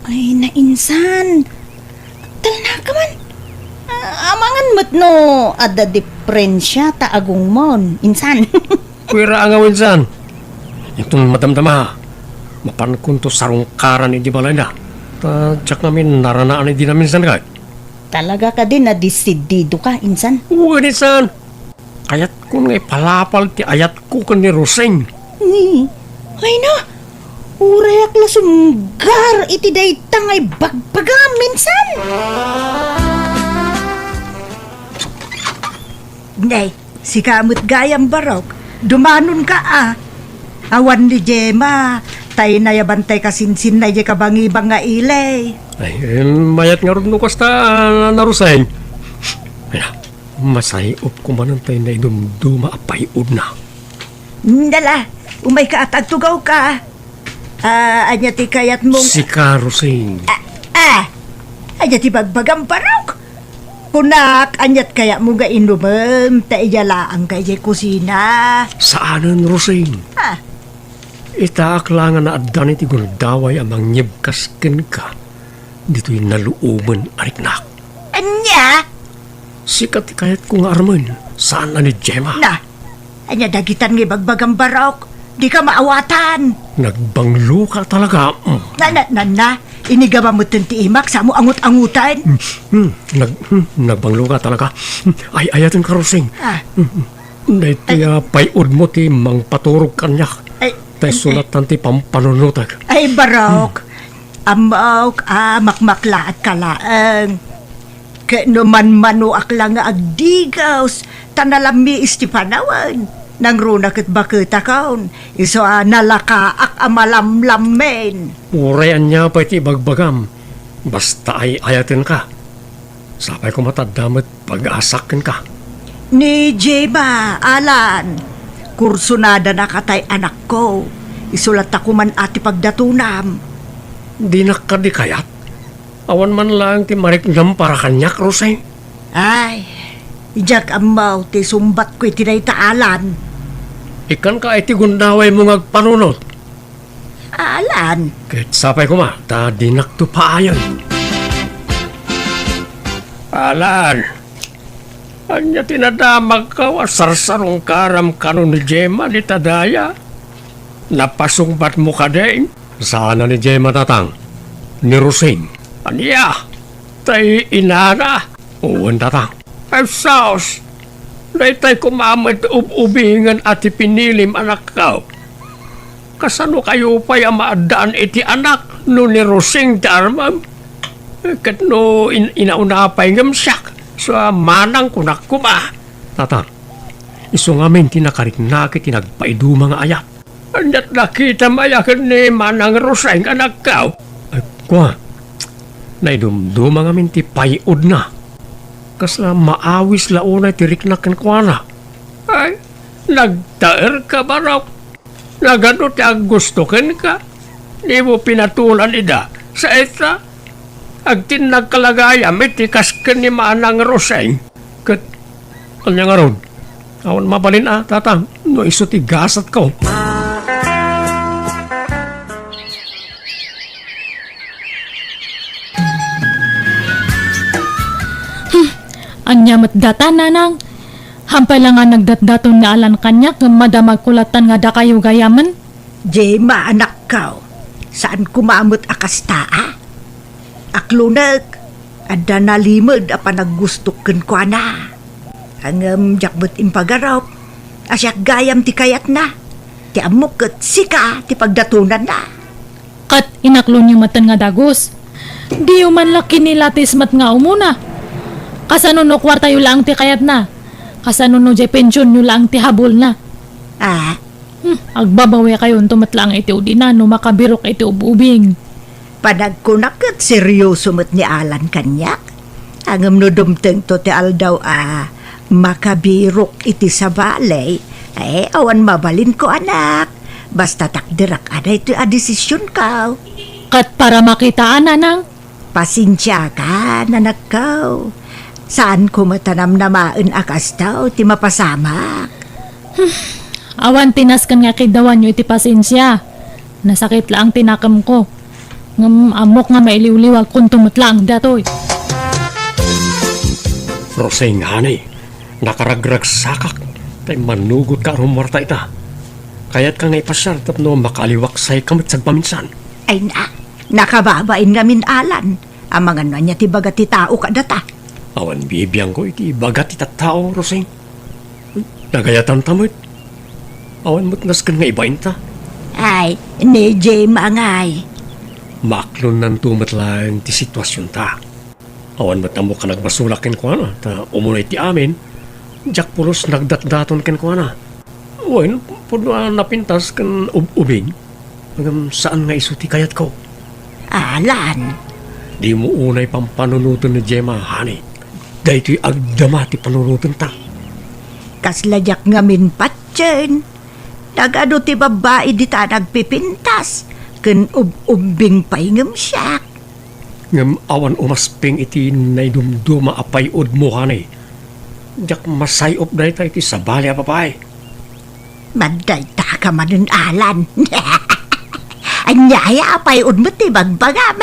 Ay, na insan. Talna ka man. Amangan mo't no, ada diferensya ta agong mon, insan.
Kuira ang awin san. Itong madamdama. Mapan kun to sarungkaran ni di balay na. Ta jak namin naranaan ni di namin san kay.
Talaga ka din na disidido ka, insan.
Uwanisan. Kayat ko nga palapal ti ayat ko ka ni Roseng.
Ay na, urayak la sunggar iti daytang ay bagbagam minsan.
Nay, si kamot gayam barok, dumanon ka Awan ni Gemma, tay na yabantay kasinsin na di kabangibang nga ilay.
Ay, mayat nga rin nukas na Roseng. Ay na, masayop ko manantay na idumduma apayod na.
Ndala, umay ka at agtugaw ka. Anya ti kayat mong...
Si Roseng.
Anya ti bagbagam parok. Kunak, anyat kaya mo ga inumam, ta iyalaang kaya kusina.
Saanan, Roseng? Itaak lang na adan iti gundaway amang nyebkasken ka. Dito'y naluuman ariknak.
Anya?
Sikat kayat kong arman. Saan na ni Gemma?
Na, anya dagitan nga bagbagam barok. Di ka maawatan.
Nagbanglo ka talaga.
Na, inigaba mo ti imak sa mo angut-angutan.
Nagbanglo ka talaga. Ay, ayatan ka, Roseng. Dahiti payod mo ti mang paturog kanyak.
Ay,
Tay sulatan ti pampanunutag.
ay barok. Amok, makmakla at kalaang. Kano man manuak lang nga agdigaws, tanalami istipanawan. Nang runak at bakita kaon, iso nalakaak amalamlamen.
Urayan niya pa iti bagbagam. Basta ay ayatin ka. Sapay ko matadamat pag-asakin ka.
Ni Jeba, Alan, kursunada na katay anak ko. Isulat ako man ati pagdatunam.
Di nakadi kayat. Awan man lang ti mariknam para kanyak, Roseng.
Ay, ijak amaw ti sumbat ko iti taalan.
Ikan ka iti gundaway mo ngagpanunot.
Alan,
Kahit sapay ko ma, ta di nakto paayon. Alan, anya tinadamag ka, sarsarong karam kanon ni Gemma ni Tadaya. Napasungbat mo ka din. Sana ni Gemma tatang? Ni Roseng. Anya? Tay inana. Uwan tatang. Ay saos. Dahil kumamad ubingan at ipinilim anak ka. Kasano kayo pa'y maadaan iti anak no ni Roseng darmam? Kat no inauna pa'y ngamsyak. So manang kunak kuma. Tatang, iso ngamin tinakariknakit tinagpaidu mga ayat. Anyat nakita mayakan ni manang Roseng anak ka. Ay kwa, naidumduma ngamin ti payod na. Kasla maawis launay tiriknakan kwa na. Ay, nagtaer ka ba raw? Nagano ti ang gusto ken ka? Di mo pinatulan ida sa ita? Agtin nagkalagayam iti kasken ni manang Roseng. Kat, kanya nga ron. Awan mabalin tatang, no iso ti gasat ko.
Anya matdata nanang. Hampay lang nga nagdatdaton na alan kanyak ng madamag kulatan nga da kayo gayaman.
Jema anak ka, saan kumamot akastaa? Aklunag, ada nalimod apa naggustok ko na. Ang jakbot impagaraw, asyak gayam ti kayat na. Ti amok kat sika ti pagdatunan na.
Kat inaklo niyo matan nga dagos. Di man laki nilatis mat nga umuna. Kasano no kwarta yu lang ti kayat na. Kasano no jay pensyon yu lang ti habol na. Agbabawi kayo tumatlang iti udina no makabirok iti ububing.
Panagkunak at seryoso mo't ni Alan kanyak. Ang no dumteng to ti aldaw makabirok iti sa balay. Awan mabalin ko anak. Basta takdirak ada ito desisyon ka.
Kat para makitaan nanang.
Pasensya ka, nanak ka. Saan ko matanam na maan akas daw, ti mapasamak.
Awan tinaskan nga kidawan nyo iti pasensya. Nasakit lang tinakam ko. Amok nga mailiw-liwag kung tumutlang datoy.
Roseng, hanay, nakaragrag sakak. Tay manugot ka rumarta ita. Kaya't ka nga ipasyartap no makaliwaksay kamit sagpaminsan.
Ay na, nakababain nga min Alan. Ang mga niya ti baga ti tao ka data.
Awan bibiyang ko iti bagat ita tao, Roseng. Nagayatan tamit. Awan mo't naskan nga ibain ta.
Ay, ni Jema ngay.
Maklon ng tumatlaan ti sitwasyon ta. Awan mo't amo ka nagbasulak ken ko na, ta umunay ti amin. Jack pulos nagdatdaton ken ko na. Uwan, puno napintas kan ubing. Hanggang saan nga iso ti kayat ko?
Alan,
Di mo unay pang panunutan ni Gemma, honey. Dahil ito'y agdama ti panunutan ta.
kasladyak nga minpatyen. Nagado ti babae di ta nagpipintas. Ken ubing paingam siya.
Ngam awan umasping iti naidumduma apay od mo, honey. Diyak masayop na ito iti sabali a papay.
Maday ta ka manin Alan. Anyaya apay mo ti bagbagam.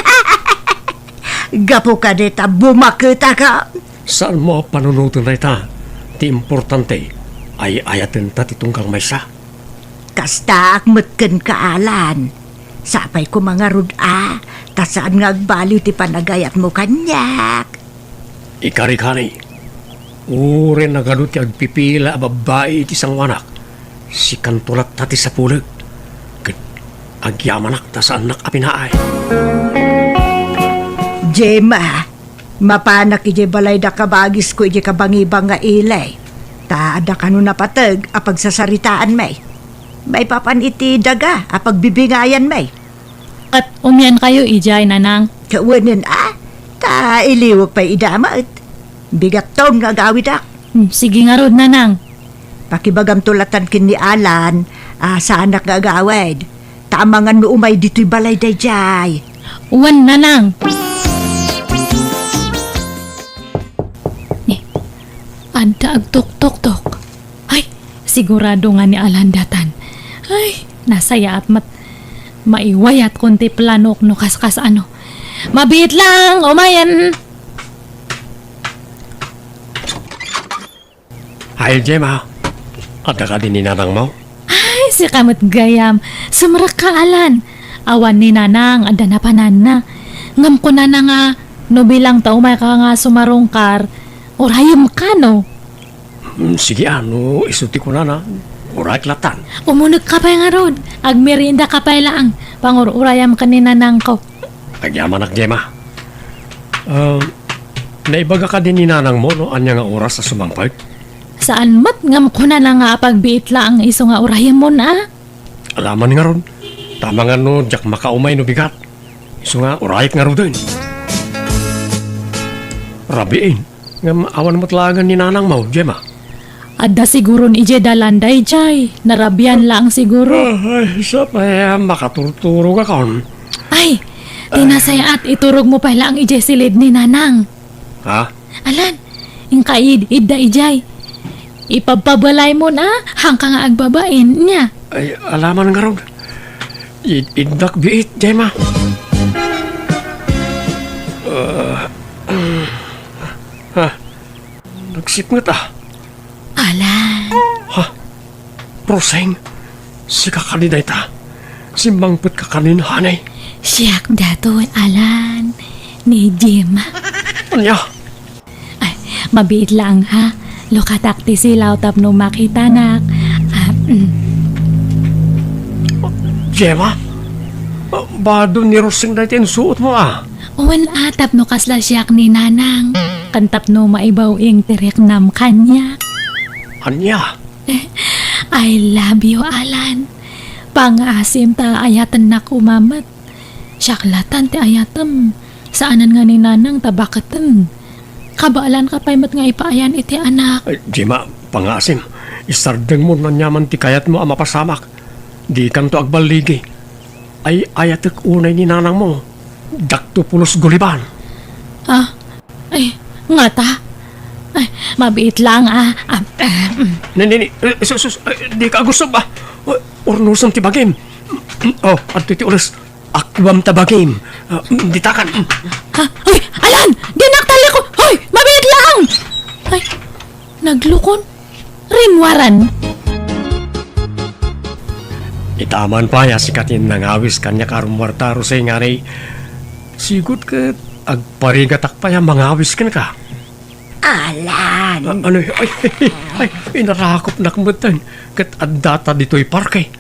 Gapo ka dita bumakita ka.
Saan mo panunutan na ita? Ti importante ay ayaten ta ti tungkang maysa.
Kasta akmetken ka Alan. Sapay ko mga ruda. Tasaan nga agbaliw ti panagayat mo kanyak.
Ikarik, honey. Ure nagadot ti agpipila a babae iti sangwanak. Si kantulat tati sa pulag. Ket agyamanak ta sa anak apinaay.
Jema, mapanak ije balay da kabagis ko ije kabangibang nga ilay. Taada ka no napatag apag sasaritaan may. May papan iti daga apag bibingayan may.
At umyan kayo, ijay, nanang.
Kawanin ta iliwag pa idamaat. Bigat taon nga gawid ak.
Sige nga rod, nanang.
Pakibagam tulatan kin ni Alan, sa anak nga gawid. Tamangan mo umay dito'y balay day jay.
Uwan, nanang. Anda agtok-tok-tok. Ay, sigurado nga ni Alandatan. Ay, nasaya at maiwayat konti planok no kaskas ano. Mabit lang, umayan.
Hi, Gemma. Ada ka din ni nanang mo?
Ay, si kamot gayam. Sumrak ka, Alan. Awan ni nanang, ada na panan na. Ngam ko na nga, no bilang tao may ka nga sumarungkar. Orayam ka, no?
Sige, ano, isuti ko na. Uray klatan.
Umunag ka pa nga rod. Agmerinda ka pa lang. Pangururayam ka ni nanang ko.
Agyamanak, Gemma. Naibaga ka din ni nanang mo, no? Anya nga oras sa sumampay?
Saan mat ngam ko na nga pagbiit lang iso nga urayam mo na?
Alaman nga ron. Tama nga no, jak makaumay no bigat. Iso nga, urayik nga ron din. Rabiin. Nga awan mo talagan ni nanang mo, Gemma.
Adda siguro ni Ije dalanday, Jay. Narabian lang siguro.
Ay, sa pa makaturturo ka kon.
Ay, tinasaya at iturog mo pala ang Ije silid ni nanang.
Ha?
Alan, ingkaid, idda Ijay. Ipapabalay mo na, hangka nga agbabain niya.
Ay, alaman nga ron. Idak biit, Gemma. Nagsipngat
Alan,
Proseng, si kakaniday ta. Si mangput kakanin hanay.
siyak dato, Alan. Ni Jim.
Anya?
Ay, mabiit lang ha. Lokatak ti silaw tapno makita nak.
Gemma? Bado ni Roseng na suot mo
Uwan atap no kasla siyak ni nanang. Kantap no maibaw ing tirek nam kanya.
Anya?
I love you, Alan. Pangasim ta ayatan na kumamat. Syaklatan ti ayatem. Saanan nga ni nanang tabakatan. Kabaalan ka pa'y mat nga ipaayan iti anak.
Ay, Gemma, pangasim. Isardeng mo na nyaman ti kayat mo mapasamak. Di kanto agbaligi. Ay ayatek unay ni nanang mo. Dakto pulos guliban.
Ay, nga ta. Ay, mabiit lang
Nini, sus, di ka gusto ba? Ornusan ti bagim. Oh, at ti ulas. Akwam ta bagim. Ditakan.
Hoy, Alan! Ginaktali ko! Hoy, mabiit lang! Ay, naglukon. Rinwaran.
Itaman pa ya sikatin nangawis kanya karumwartaro sa ingari. Sigud ka agparigatak pa ya mangawis ka na ka.
Alan.
Ano, ay, inarakop na kumutan. Kat adata dito'y parke.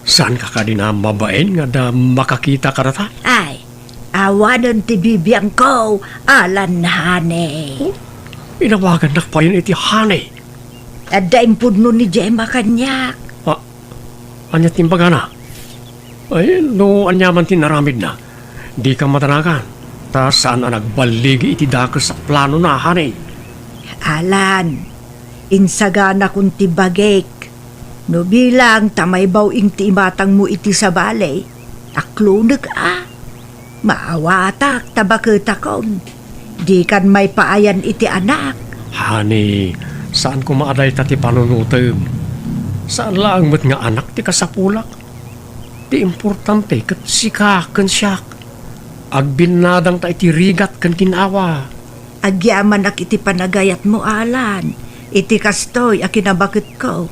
Saan ka ka din na mabain nga da makakita ka rata?
Ay, awanan ti bibiyang ko, Alan hane.
Inawagan na pa yun iti hanay.
At daing pudno ni Gemma kanyak.
Anya timbaga na. Ay, no, anyaman tinaramid na. Di ka matanagan. Ta saan na nagbaligi iti dakas sa plano na, hanay.
Alan, insagana kung ti bagek. No bilang tamay bawing ti imatang mo iti sa balay. Aklunag Maawatak tabakita kon. Di kan may paayan iti anak.
Hani, saan ko maaday tati panunutem? Saan lang mo't nga anak ti kasapulak? Ti importante kat sika kan siyak. Agbinadang ta iti rigat kan kinawa.
Agyaman ak iti panagayat mo, Alan. Iti kastoy a kinabakit ko.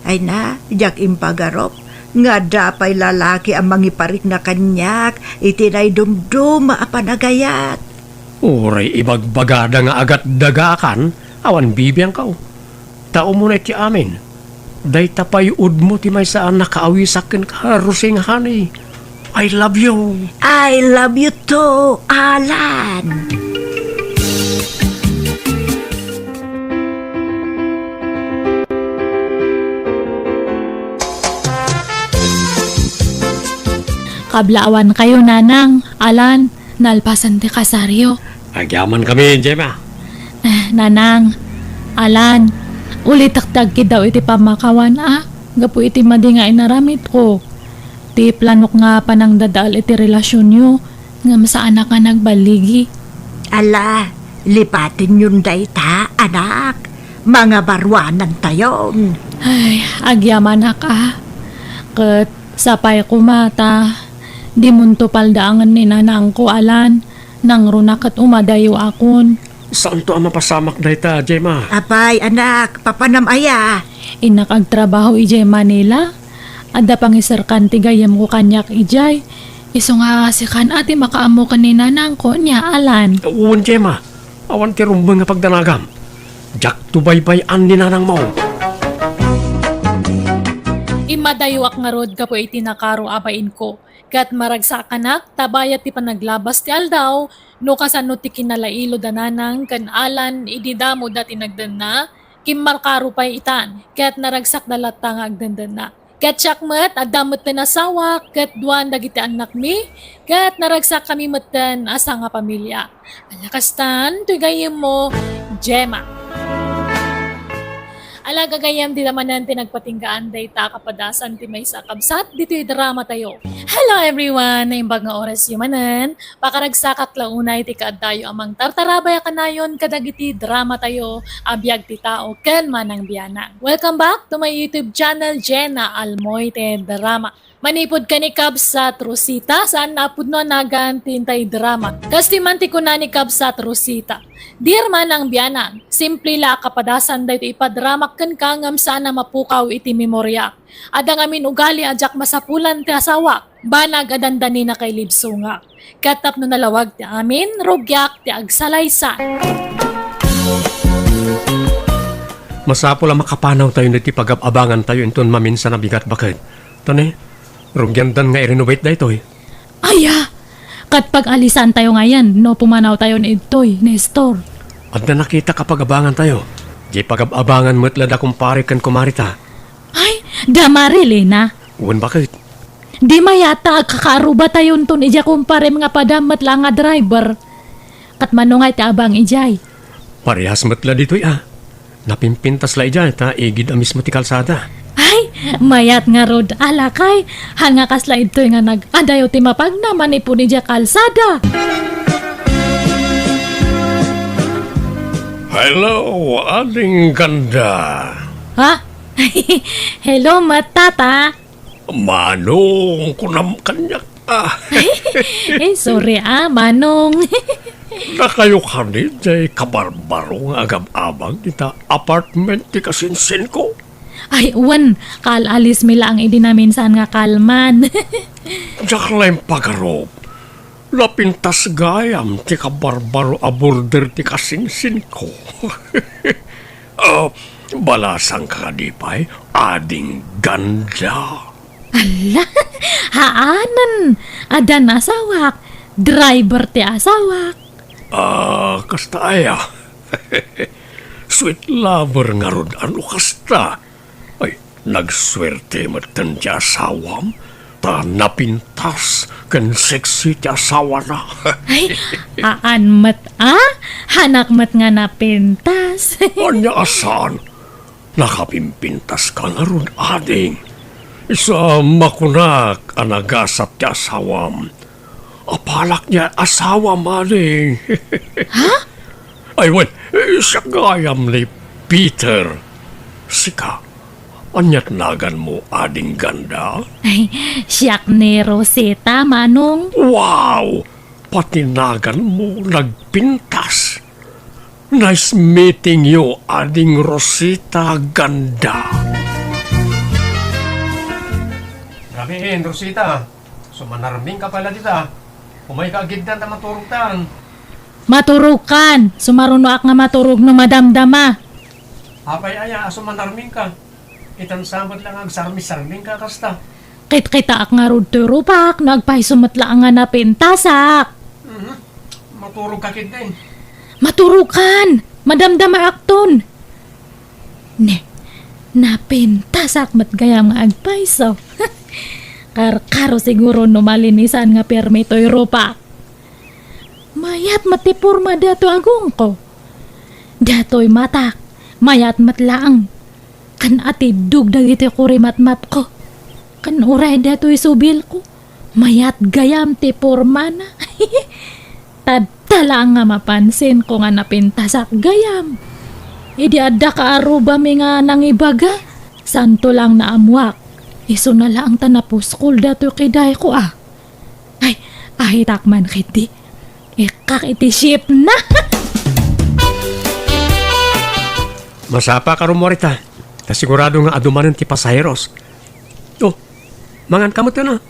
Ay na, jak impagarop. Nga dapay lalaki ang mangiparik na kanyak. Iti na'y dumduma a panagayat.
Uray ibagbagada nga agat dagakan, awan bibiyang kao. Tao mo na iti amin. Day tapay udmo ti may saan nakaawisakin ka, rusing honey. I love you.
I love you too, Alan.
Kablaawan kayo, Nanang, Alan, nalpasan ti kasaryo.
Agyaman kami, Gemma.
Nanang, Alan, ulitakdag ki daw iti pamakawan gapu iti madi nga inaramit ko. Ti planok nga panang dadaal iti relasyon nyo, nga masaan ka nagbaligi.
Ala, lipatin yun dayta, anak. Mga barwanan tayon.
Ay, agyaman na ka. Kat sapay kumata, di munto paldaangan ni Nanang ko, Alan, nang runak at umadayo akon.
Saan to ang mapasamak na ita, Gemma?
Apay, anak, papanamaya.
Inakagtrabaho ijay Manila. Ada pangisarkan ti gayam ko kanyak ijay. Iso nga si kan ati makaamo ka ni Nanang ko niya, Alan.
Uwan, Gemma. Awan ti rumbang nga pagdanagam. Jak tubaybay-an ni nanang mo.
Imadayuak nga rod ka po iti nakaro abain ko. Kat maragsa kanak, tabayat ti panaglabas ti aldaw, no kasano ti kinalailo dananang, kan Alan, ididamo dati nagdan na, kimmarkaro pa'y itan, kat naragsak dalata nga agdandan na. Kat syakmat, adamot na nasawa, kat duwan dagiti anak mi, kat naragsak kami matan asa nga pamilya. Alakastan, tuygayin mo, Gemma. Alaga gayam di naman natin nagpatinggaan dayta kapadasan ti may sakabsat dito yung drama tayo. Hello everyone! Naimbag nga oras yumanan. Pakaragsakak launay ti kaadayo amang tartarabaya kanayon kadagiti drama tayo. Abiyag ti tao ken manang biyanang. Welcome back to my YouTube channel, Jenna Almoite Drama. Manipod ka ni Kabsat Rosita, saan naapod no nagan tintay drama. Kastimanti ko na ni Kabsat Rosita. Dear manang biyanan, simple la kapadasan dahito ipadramak kan kangam sana mapukaw iti memorya. Adang amin ugali ajak masapulan ti asawa, banag adandani na kay libsunga. Katap no nalawag ti amin, rugyak ti agsalaysan.
Masapo lang makapanaw tayo na ti pag-abangan tayo inton maminsan na bigat bakit. Tane, rugyandan nga i-renovate na ito eh.
Aya! Kat pag alisan tayo ngayon, no pumanaw tayo ni Itoy, Nestor.
At na nakita kapag abangan tayo. Di pag-abangan mo't lada kumpare kan kumarita.
Ay, damari Lena.
Uwan bakit?
Di mayata kakaruba tayo ton ija kumpare mga padamat lang nga driver. Kat manungay ti abang ijay.
Parehas mo't la dito'y Napimpintas la ijay ta igid amis mo ti kalsada.
Ay, mayat nga rod alakay. Hanga kasla ito nga nag-adayo ti mapag naman ipo ni kalsada.
Hello, aling ganda.
Ha? Hello, matata.
Manong kunam kanyak
Sorry Manong.
na kayo kanit jay kabarbaro nga agam-abang dita apartment ti kasinsin ko.
Ay, uwan, kalalis mi lang idi namin saan nga kalman.
Diyak lang pagarop. Napintas gayam ti kabarbaro a border ti kasinsin ko. Balasang kadipay, ading ganda.
Ala, haanan. Adan asawak. Driver ti asawak.
Kasta aya. Sweet lover nga rod, ano kasta? Ay, nagswerte matan ti asawam, ta napintas kan sexy ti asawa na.
Ay, aan mat hanak mat nga napintas.
Anya asan? Nakapimpintas ka nga rod, ading. Isa makunak anagasat ti asawam. Apalak niya asawa maling.
Ha?
Ay, wen, siya gayam ni Peter. Sika, anyat nagan mo ading ganda?
Ay, siyak ni Rosita, Manong.
Wow! Patinagan mo nagpintas. Nice meeting you, ading Rosita ganda.
Grabe, Rosita. Sumanarming ka pala dita. Umay ka agid na maturugtan.
Maturukan. Sumaruno ak nga maturog no madamdama.
Apay aya, sumanarming ka. Itan samad lang ang sarmi-sarming ka kasta.
Kit-kita ak nga rod turupak. Nagpahisumot lang nga napintasak.
Maturog ka kid din.
Maturukan. Madamdama akton. Napintasak mat gayam nga agpaiso. Karo siguro no malinisan nga permitoy rupak. Mayat matipurma dato agong ko. Datoy matak, mayat matlaang. Kan atibdug dagiti kurimat-mat ko. Kan uray datoy subil ko. Mayat gayam ti purma na. Tadtala nga mapansin ko nga napintasak gayam. Idi adda ka aruba mi nga nangibaga. Santo lang na amwak. Iso na lang tanapuskol dato kiday ko ah. Ay takman kiti. Ikak iti ship na.
Masapa ka rumorita. Kasigurado nga adumanan ti pasaheros. Mangan kamot ka na.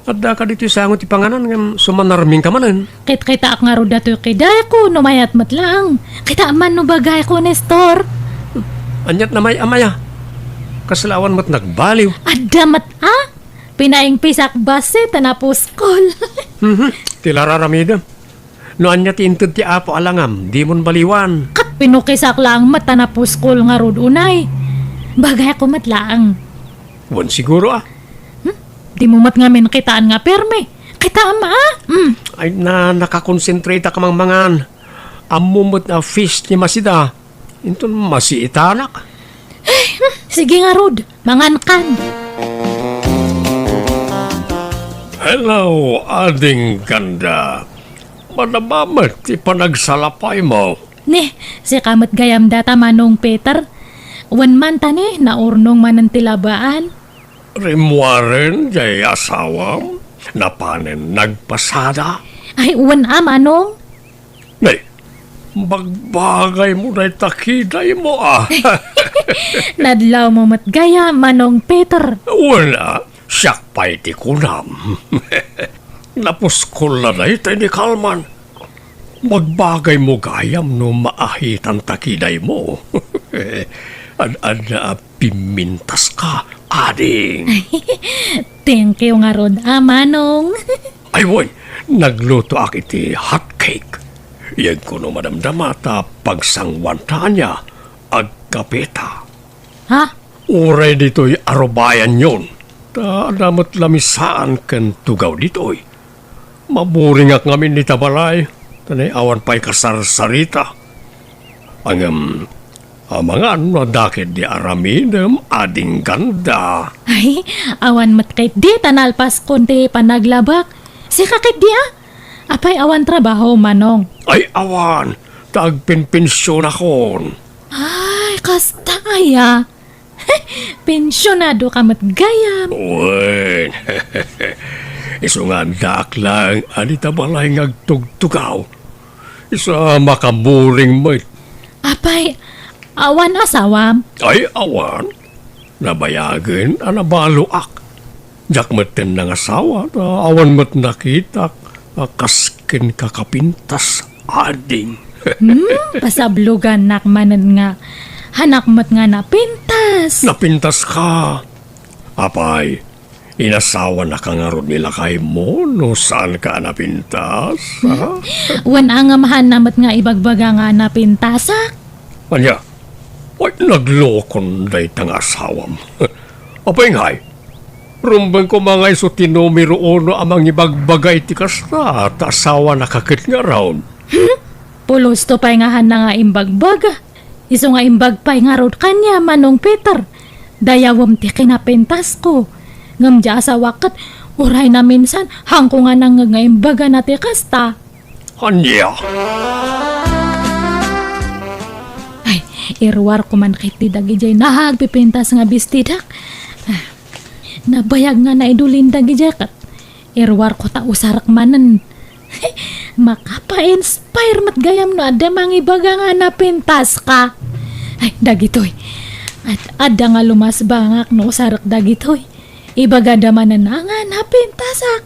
Adda ka dito sa ti panganan nga sumanarming ka manan.
Kit-kita ak nga ro dato kiday ko numayat matlaang. Kita man no bagay ko Nestor.
Anyat na may amaya. Kaslawan mo't nagbaliw.
Adamat Pinaing pisak base tanapuskol.
Tilararamida. No anya tintud ti apo alangam, di mon baliwan.
Kat pinukisak lang matanapuskol nga rod unay. Bagay ko matlaang.
Wan siguro ah.
Di mo mat ngamin kitaan nga perme. Kita ama
Ay na nakakonsentrate ka mang mangan. Amumot na fish ni masida. Inton masiitanak.
Sige nga rod, mangankan.
Hello, ading ganda. Manabamat ti panagsalapay mo.
Si kamat gayam data Manong Peter. Wan man tani na urnong manantilabaan.
Rimwaren jay asawam. Napanen nagpasada.
Ay wan Manong.
Nay, magbagay mo na takiday mo ah.
Nadlaw mo matgaya Manong Peter.
Wala, siyak pa'y ti kunam. Napuskol na na itay ni Kalman. Magbagay mo gayam no maahitan takiday mo. An pimintas ka, ading.
Thank you nga rod Manong.
Ay, woy, nagluto ak iti hot cake. Yan ko no madamdamata pagsangwanta niya agkapeta.
Ha?
Uray dito'y arobayan yon. Ta damot lamisaan ken tugaw dito'y. Maburing ak ngamin ni tabalay. Tanay awan pa'y kasarsarita. Ang mga ano dakit di aramidem ading ganda.
Ay, awan matkait di tanalpas konti panaglabak. Si kakit di Apay awan trabaho Manong.
Ay awan, tagpinpinsyon akon.
Ay, kasta aya. Pensyonado ka matgayam.
Uwen, iso nga dak lang, anita balay ngagtugtugaw. Isa makaburing mo.
Apay, awan asawam.
Ay awan, nabayagin, anabalo ak. Jak matin ng asawa, awan mat nakitak, Pakaskin kakapintas, ading.
Pasablugan nakmanan nga. Hanakmat nga na pintas.
Napintas ka. Apay, inasawa na ka nga ron nila kay mo no saan ka napintas? Ha?
Wan ang mahanamat nga ibagbaga nga na pintasak.
Anya, ay naglokon day tang asawam. Apay ngay, rumbang ko mga iso tinumero uno amang ibagbagay ti kasta at asawa nakakit nga raon.
Pulos to pa'y nga na nga imbagbaga. Iso nga imbagpay nga rod kanya manong Peter. Dayawam ti kinapintas ko. Ngam di asawa kat, uray na minsan, hangko nga nang nga imbaga na ti kasta.
Anya,
Ay, irwar ko man kay ti dagijay nahagpipintas nga bistidak. Nabayag nga na idulin dagijay kat. Irwar ko ta usarak manan. Makapa-inspire mat gayam no ada mang ibaga nga napintas ka. Ay, dagitoy. At ada nga lumasbangak no usarak dagitoy. Ibaga daman na nga napintasak.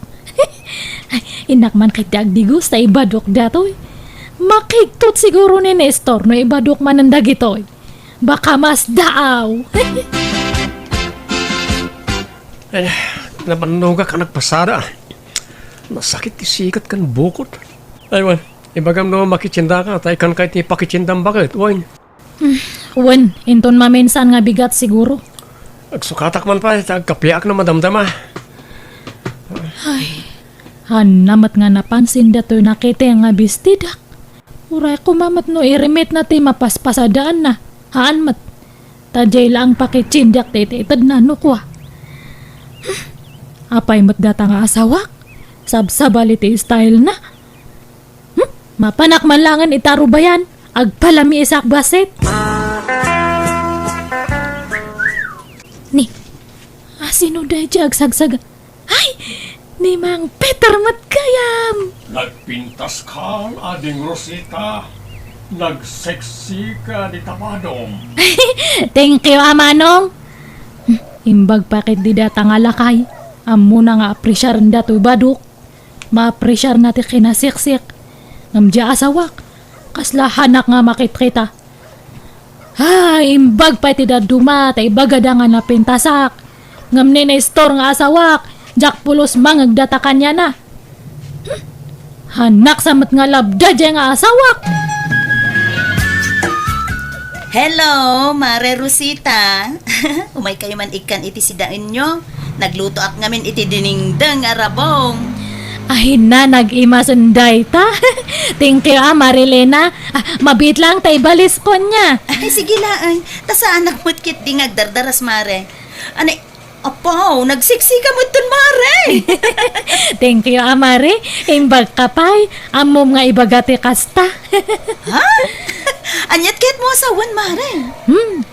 Ay, inak man kay dagdigos ta ibadok datoy. Makigtot siguro ni Nestor no ibadok man ang dagitoy. Baka mas daaw.
ay, nabanuga ka nagpasara. Masakit ti sikat kan bukod. Ay, wan, ibagam no makitsinda ka, tay kan kahit ni pakitsindang bakit, wan.
Wen, inton maminsan nga bigat siguro.
Agsukatak man pa, kapiak na madamdama.
Hanamat nga napansin datoy nakita nga bistidak. Uray kumamat no irimit na ti mapaspasadaan na. Haan mat. Tajay lang pakitsindak tititad na nukwa. Apay mat data nga asawak. Sabsabality style na. Mapanak man langan itarubayan. Agpalami isak basit. Ni, sino dahi agsagsaga? Ay, ni Mang Peter Matkayam.
Nagpintas ka, ading Rosita. Nagseksi ka di tapadong.
Thank you, Amanong. Imbag pakit di data nga lakay. Amo na nga apresyar dato'y baduk. Ma-apresyar natin kinasiksik. Ngamdya asawak. Kasla hanak nga makit kita. Imbag pa iti daduma. Ta ibagada nga napintasak. Ngam ni Nestor nga asawak. Jak pulos mangagdata kanya na. Hanak samat nga labda dyan nga asawak.
Hello, Mare Rosita. Umay kayo man ikan iti sidain nyo. Nagluto ak ngamin iti diningdang arabong.
Ay na, nag-imasunday ta. Thank you, Marilena. Mabit lang tay balis ko niya.
Ay, sige lang. Ta sa anak mo't kit di ngagdardaras, Mare. Anay, apaw, nagsiksi ka mo't dun, Mare.
Thank you, Mare. Imbag kapay. Amom nga ibagati kasta.
Ha? Anyat kit mo asawan, Mare.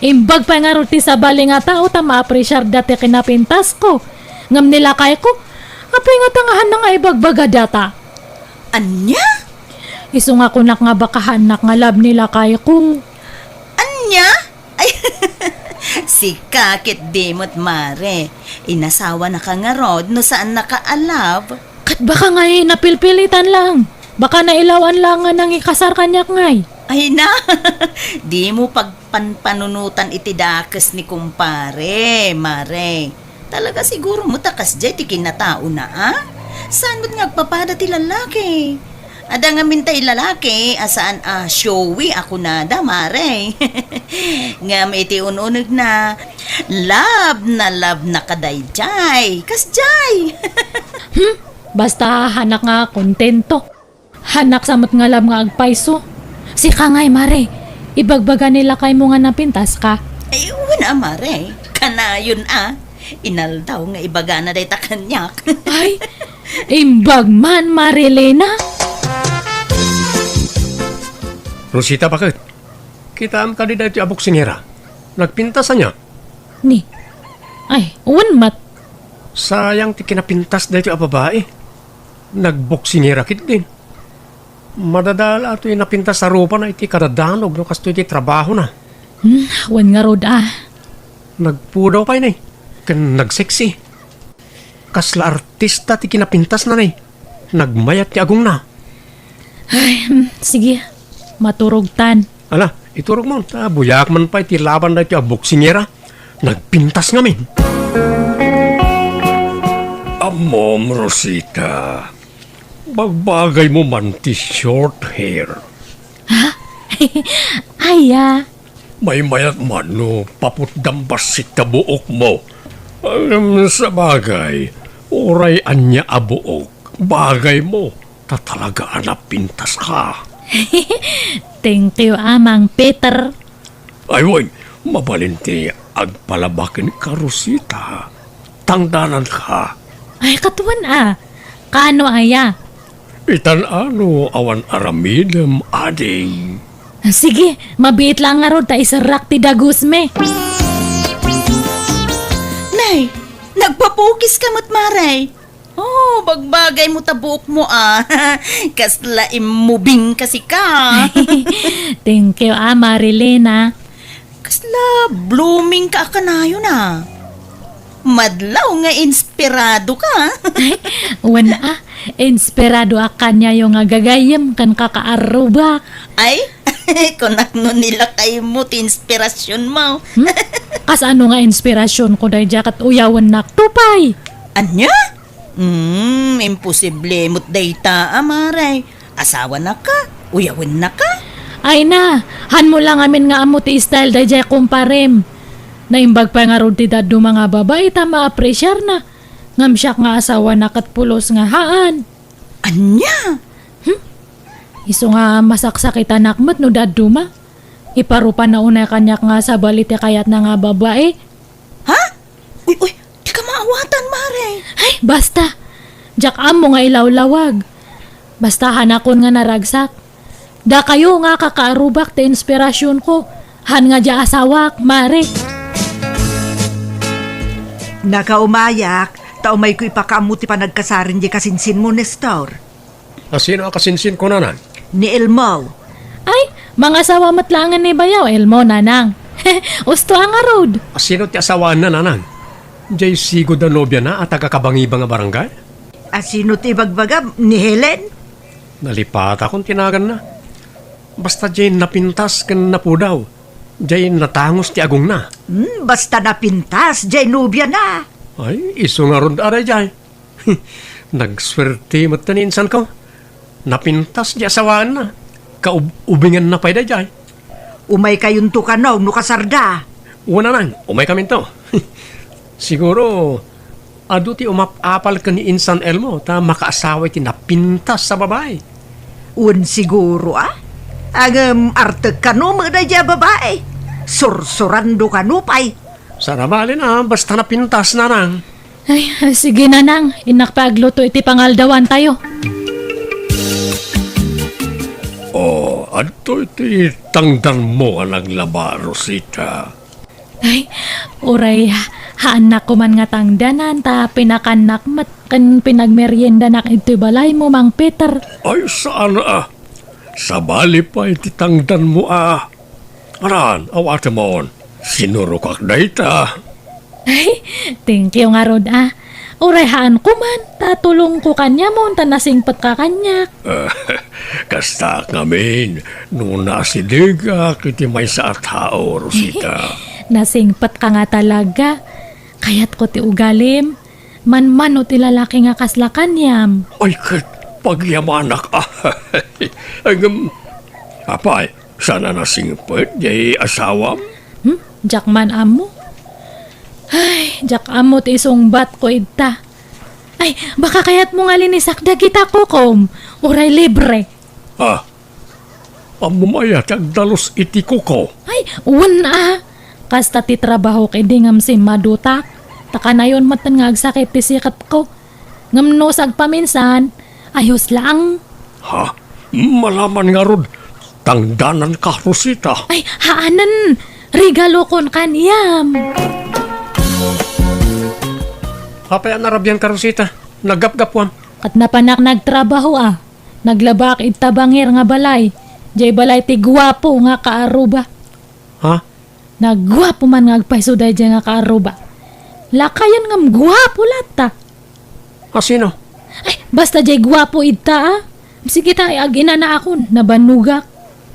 Imbag pa nga ruti sa bali nga tao ta ma-apresyar dati kinapintas ko. Ngam nila kay ko. Apay nga tangahan na nga ibagbaga data.
Anya?
Iso nga kunak nga bakahan nga lab nila kay ko.
Anya? Ay, si kakit dimot, Mare. Inasawa na ka nga rod no saan nakaalab.
Kat baka nga napilpilitan lang. Baka nailawan lang nga nang ikasar kanyak ngay.
Ay na, di mo pagpanpanunutan iti dakes ni kumpare, Mare. Talaga siguro mo takas jay ti kinatao na, ah? Saan mo't ngagpapada ti lalaki? Ada nga mintay lalaki, asaan showy ako na da, Mare. Ngam iti ununog na love na kaday jay. Kas jay.
Basta hanak nga kontento. Hanak samot nga lab nga agpaiso. Si Kangay, Mare. Ibagbaga nila kay mo nga napintas ka.
Ay, wala, Mare. Kanayon, ah. Inaldaw nga ibaga na day takanyak.
Ay, imbag man, Marilena.
Rosita, bakit? Kita am ka di dati abok sinira. Nagpintasan niya.
Ni, ay, mat.
Sayang ti kinapintas dati a babae. Nagboksingera kit din. Madadala ato yung napintas sa rupa na iti kadadanog no kasto iti trabaho na.
Wan nga rod
Nagpudaw pa yun eh. Kan nagseksi. Kasla artista ti kinapintas na eh. nagmayat ti agong na.
Sige, maturugtan.
Ala, iturog mo, buyak man pa iti laban na iti boksingera. Nagpintas ngamin. Amom, Rosita. Bagbagay mo man ti short hair.
Aya,
May mayat man no, paputdambas si tabuok mo. Sa bagay, oray anya abuok. Bagay mo, tatalaga pintas ka.
thank you, Amang Peter.
Ay, woy, mabalinti agpalabakin ka, Rosita. Tangdanan ka.
Ay, katuan Kaano aya?
Itan ano awan aramidem ading.
Sige, mabiit lang nga ron ta isarak ti dagus me.
Nay, nagpapukis ka mo't maray. Oh, bagbagay mo tabuok mo Kasla imubing kasi ka.
Thank you, Marilena.
Kasla blooming ka kanayo na. Madlaw nga inspirado ka.
Wana inspirado kanya yung gagayam kan kakaaruba.
Ay, konakno nila kayo mo ti inspirasyon mo.
Kas ano nga inspirasyon ko dahil jakat uyawan naktupay.
Anya? Imposible mo't dayta, amaray. Asawa na ka, uyawin na ka.
Ay na, han mo lang amin nga amo ti style dahil jay kumparem. Naimbag pa nga ron ti dadu mga babae ta ma-appreciar na. Ngam siya nga asawa na katpulos nga haan.
Anya?
Iso nga masaksak nakmat no dadu ma. Iparupa na unay kanyak nga sa balite kayat na nga babae.
Ha? Uy, di ka maawatan, maray.
Ay, basta. Jak amo nga ilawlawag. Basta hanakon nga naragsak. Da kayo nga kakaarubak ti inspirasyon ko. Han nga dya asawak, mare.
Nakaumayak, taumay ko ipakamuti pa nagkasarin di kasinsin mo, Nestor.
Sino ang kasinsin ko nanan?
Ni Elmo.
Ay, mga asawa matlangan ni Bayaw, Elmo nanang. Usto ang road.
Sino ti asawaan na nanan? Jay sigo da nobya na at agakabangiba nga barangay?
Asino ti bagbaga ni Helen?
Nalipata kung tinagan na. Basta jay napintas kan napudaw. Jay natangos ti agong na.
Basta napintas, jay nubya na.
Ay, iso nga ron aray jay. Nagswerte mo't taninsan ko. Napintas di asawaan na. Kaubingan na pa'y da jay.
Umay kayong tukanaw, no kasarda.
Una nang, umay kami to. Siguro, ado ti umapapal ka ni Insan Elmo ta makaasawa ti napintas sa babae.
Siguro Ang arte ka no, mga dya babae. Sursurando ka no, pay.
Sarabali na, basta napintas na nang.
Ay, sige nanang. Inakpagluto iti pangaldawan tayo.
Oh, ato iti tangdan mo ang naglaba, Rosita.
Ay, uray, haanak ko man nga tangdanan ta pinakanak mat kan pinagmerienda nak iti balay mo, Mang Peter.
Ay, saan Sa bali pa iti tangdan mo Aran, awate mo. Sinurukak na ita.
Ay, thank you nga rod Uray, haan ko man. Tatulong ko kanya mo, tanasingpat ka kanyak.
Kasta ngamin, nung nasidiga kiti may sa tao, Rosita.
Nasingpat ka nga talaga. Kaya't ko ti ugalim. Man-man o ti lalaki nga kaslakan yam.
Ay, kat pagyamanak Apay, sana nasingpet, jay asawam.
Jakman amo? Ay, jak amo ti isungbat ko ita. Ay, baka kaya't mo nga linisak da kita ko, kom. Uray libre.
Pamumayat ang dalos iti kuko.
Ay, Kasta ti trabaho kay dingam si madutak. Taka na yun matan nga agsakit ti sikat ko. Ngamno sagpaminsan, ayos lang.
Malaman nga rod, tangdanan ka, Rosita.
Ay, haanan, regalo kon kaniyam.
Kapaya narabyan ka, Rosita. Nagapgapwam.
Kat napanak nagtrabaho Naglabak itabangir nga balay. Jay balay ti gwapo nga kaaruba. Nagwapo man nga agpaiso dahil nga kaaruba. Lakayan ngam gwapo lata.
Sino?
Ay, basta jay gwapo ita ah. Sige ta, agina na ako, nabanugak.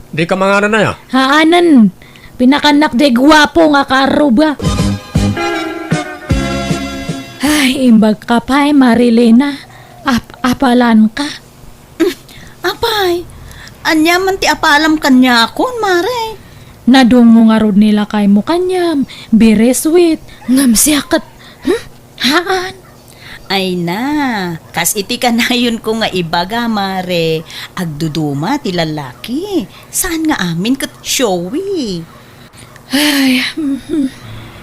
Di ka mga na ya.
Haanan, pinakanak jay gwapo nga kaaruba. Ay, imbag ka pa Marilena. Apalan ka.
Apay, anya man ti apalam kanya akon, mare.
Nadungo nga rod nila kay mo kanyam. Very sweet. Ngam siyakat. Haan.
Ay na, kas iti kanayon ko nga ibaga, mare. Agduduma ti lalaki. Saan nga amin kat showy?
Ay,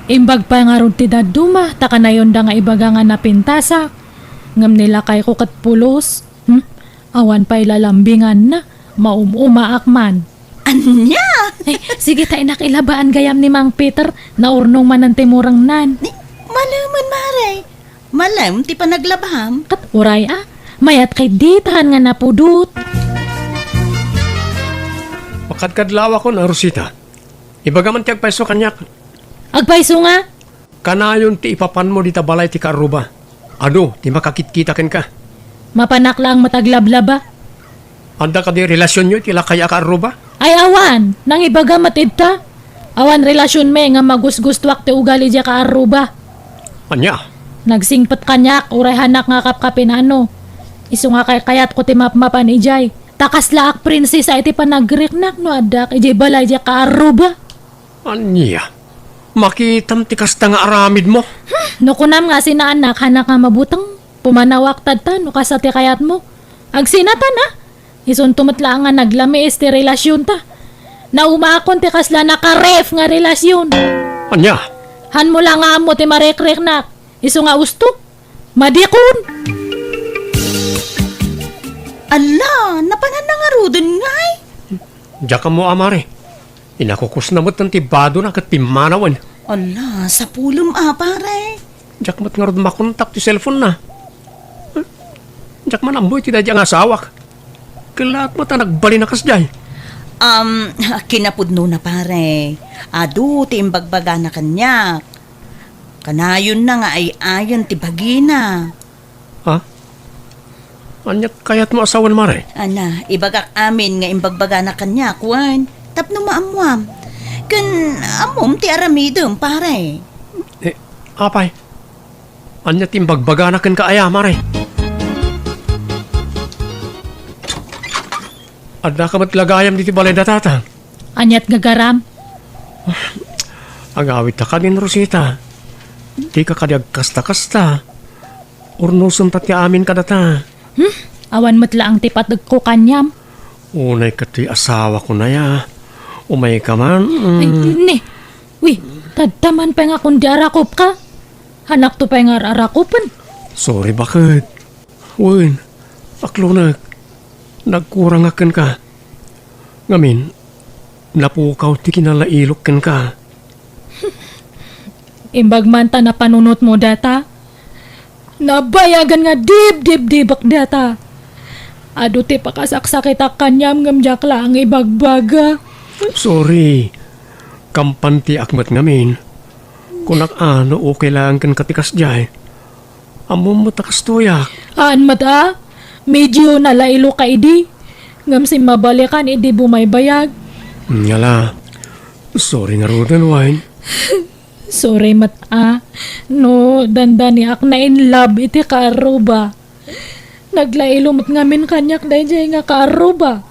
imbag pa nga rod ti daduma. Taka na yun da nga ibaga nga napintasak. Ngam nila kay ko kat pulos. Awan pa'y lalambingan na. Maumaak man.
Anya?
Ay, sige tayo nakilabaan gayam ni Mang Peter na urnong man ng timurang nan.
Malaman, mare. Malam ti panaglabham.
Kat uray mayat kay ditahan nga napudut.
Makadkadlawa ko na Rosita. Ibaga man tiyag paiso kanyak.
Agpaiso nga.
Kanayon ti ipapan mo di tabalay ti karuba. Ano, ti makakit-kita ken ka.
Mapanak lang mataglablaba.
Anda ka di relasyon nyo, tila kaya karuba?
Ay awan, nang ibaga matidta. Awan relasyon me nga magusgustwak ti ugali dya ka aruba.
Anya,
Nagsingpat kanyak, uray hanak nga kapkapin ano. Isu nga kayat ko ti mapmapan ijay. Takas laak princess ay ti panagriknak no adak ijay balay dya ka aruba.
anya. Makitam ti kasta nga aramid mo.
No kunam nga sinaanak hanak nga mabutang. Pumanawak tadta no kasati kayat mo. Agsinatan Isun tumatla nga naglami ti relasyon ta. Naumakon ti kasla nakaref nga relasyon.
Anya,
Han mo lang nga mo ti marekrek na. Isu nga usto. Madikon.
Ala, napanan na nga rudon ngay.
diya ka mo amare. Inakukus na mo't ng tibado na kat pimanawan.
Ala, sa pulom pare.
Diya ka mo't nga rin makontak ti cellphone na. Diya ka man amboy ti dadya nga asawak. Kailangan mo ta nagbali na kasjay.
Kinapudno na pare. Adu, ti imbagbaga na kanya. Kanayon na nga ay ayon ti bagina.
Ha? Anya kayat mo asawan mare?
Ana, ibagak amin nga imbagbaga na kanya, kuwan. Tapno maamuam. Kan amom ti aramidom, pare.
Apay. Anya timbagbaga na ken kaaya mare. Adda ka matlagayam diti balay datata.
Anyat gagaram.
Ang awit ka din Rosita. Di ka kadyag kasta-kasta. Urnusun tati amin ka data.
Awan matla ang tipatag ko kanyam.
Unay ka ti asawa ko na ya. Umay ka man.
Ay, ni. Uy, tadtaman pa nga kung di arakop ka. Hanak to pa nga arakopan.
Sorry bakit? Uy, aklo nagkurang akan ka. Ngamin, napukaw ti kinalailok ken ka.
Imbag man ta na panunot mo data. Nabayagan nga dib-dib-dibak data. Ado ti pakasaksakit ak kanyam ngamjak lang ibagbaga.
Sorry. Kampanti akmat ngamin. Kung ano okay lang kan katikas jay. Amo mo takas tuyak.
Aan mata, medyo nalailo ka idi. Ngam si mabalikan idi bumaybayag.
Ngala. Sorry nga Rodan Wine.
Sorry mata. No, dandani ak na in love iti kaaruba. Naglailo mat ngamin kanyak na jay nga kaaruba.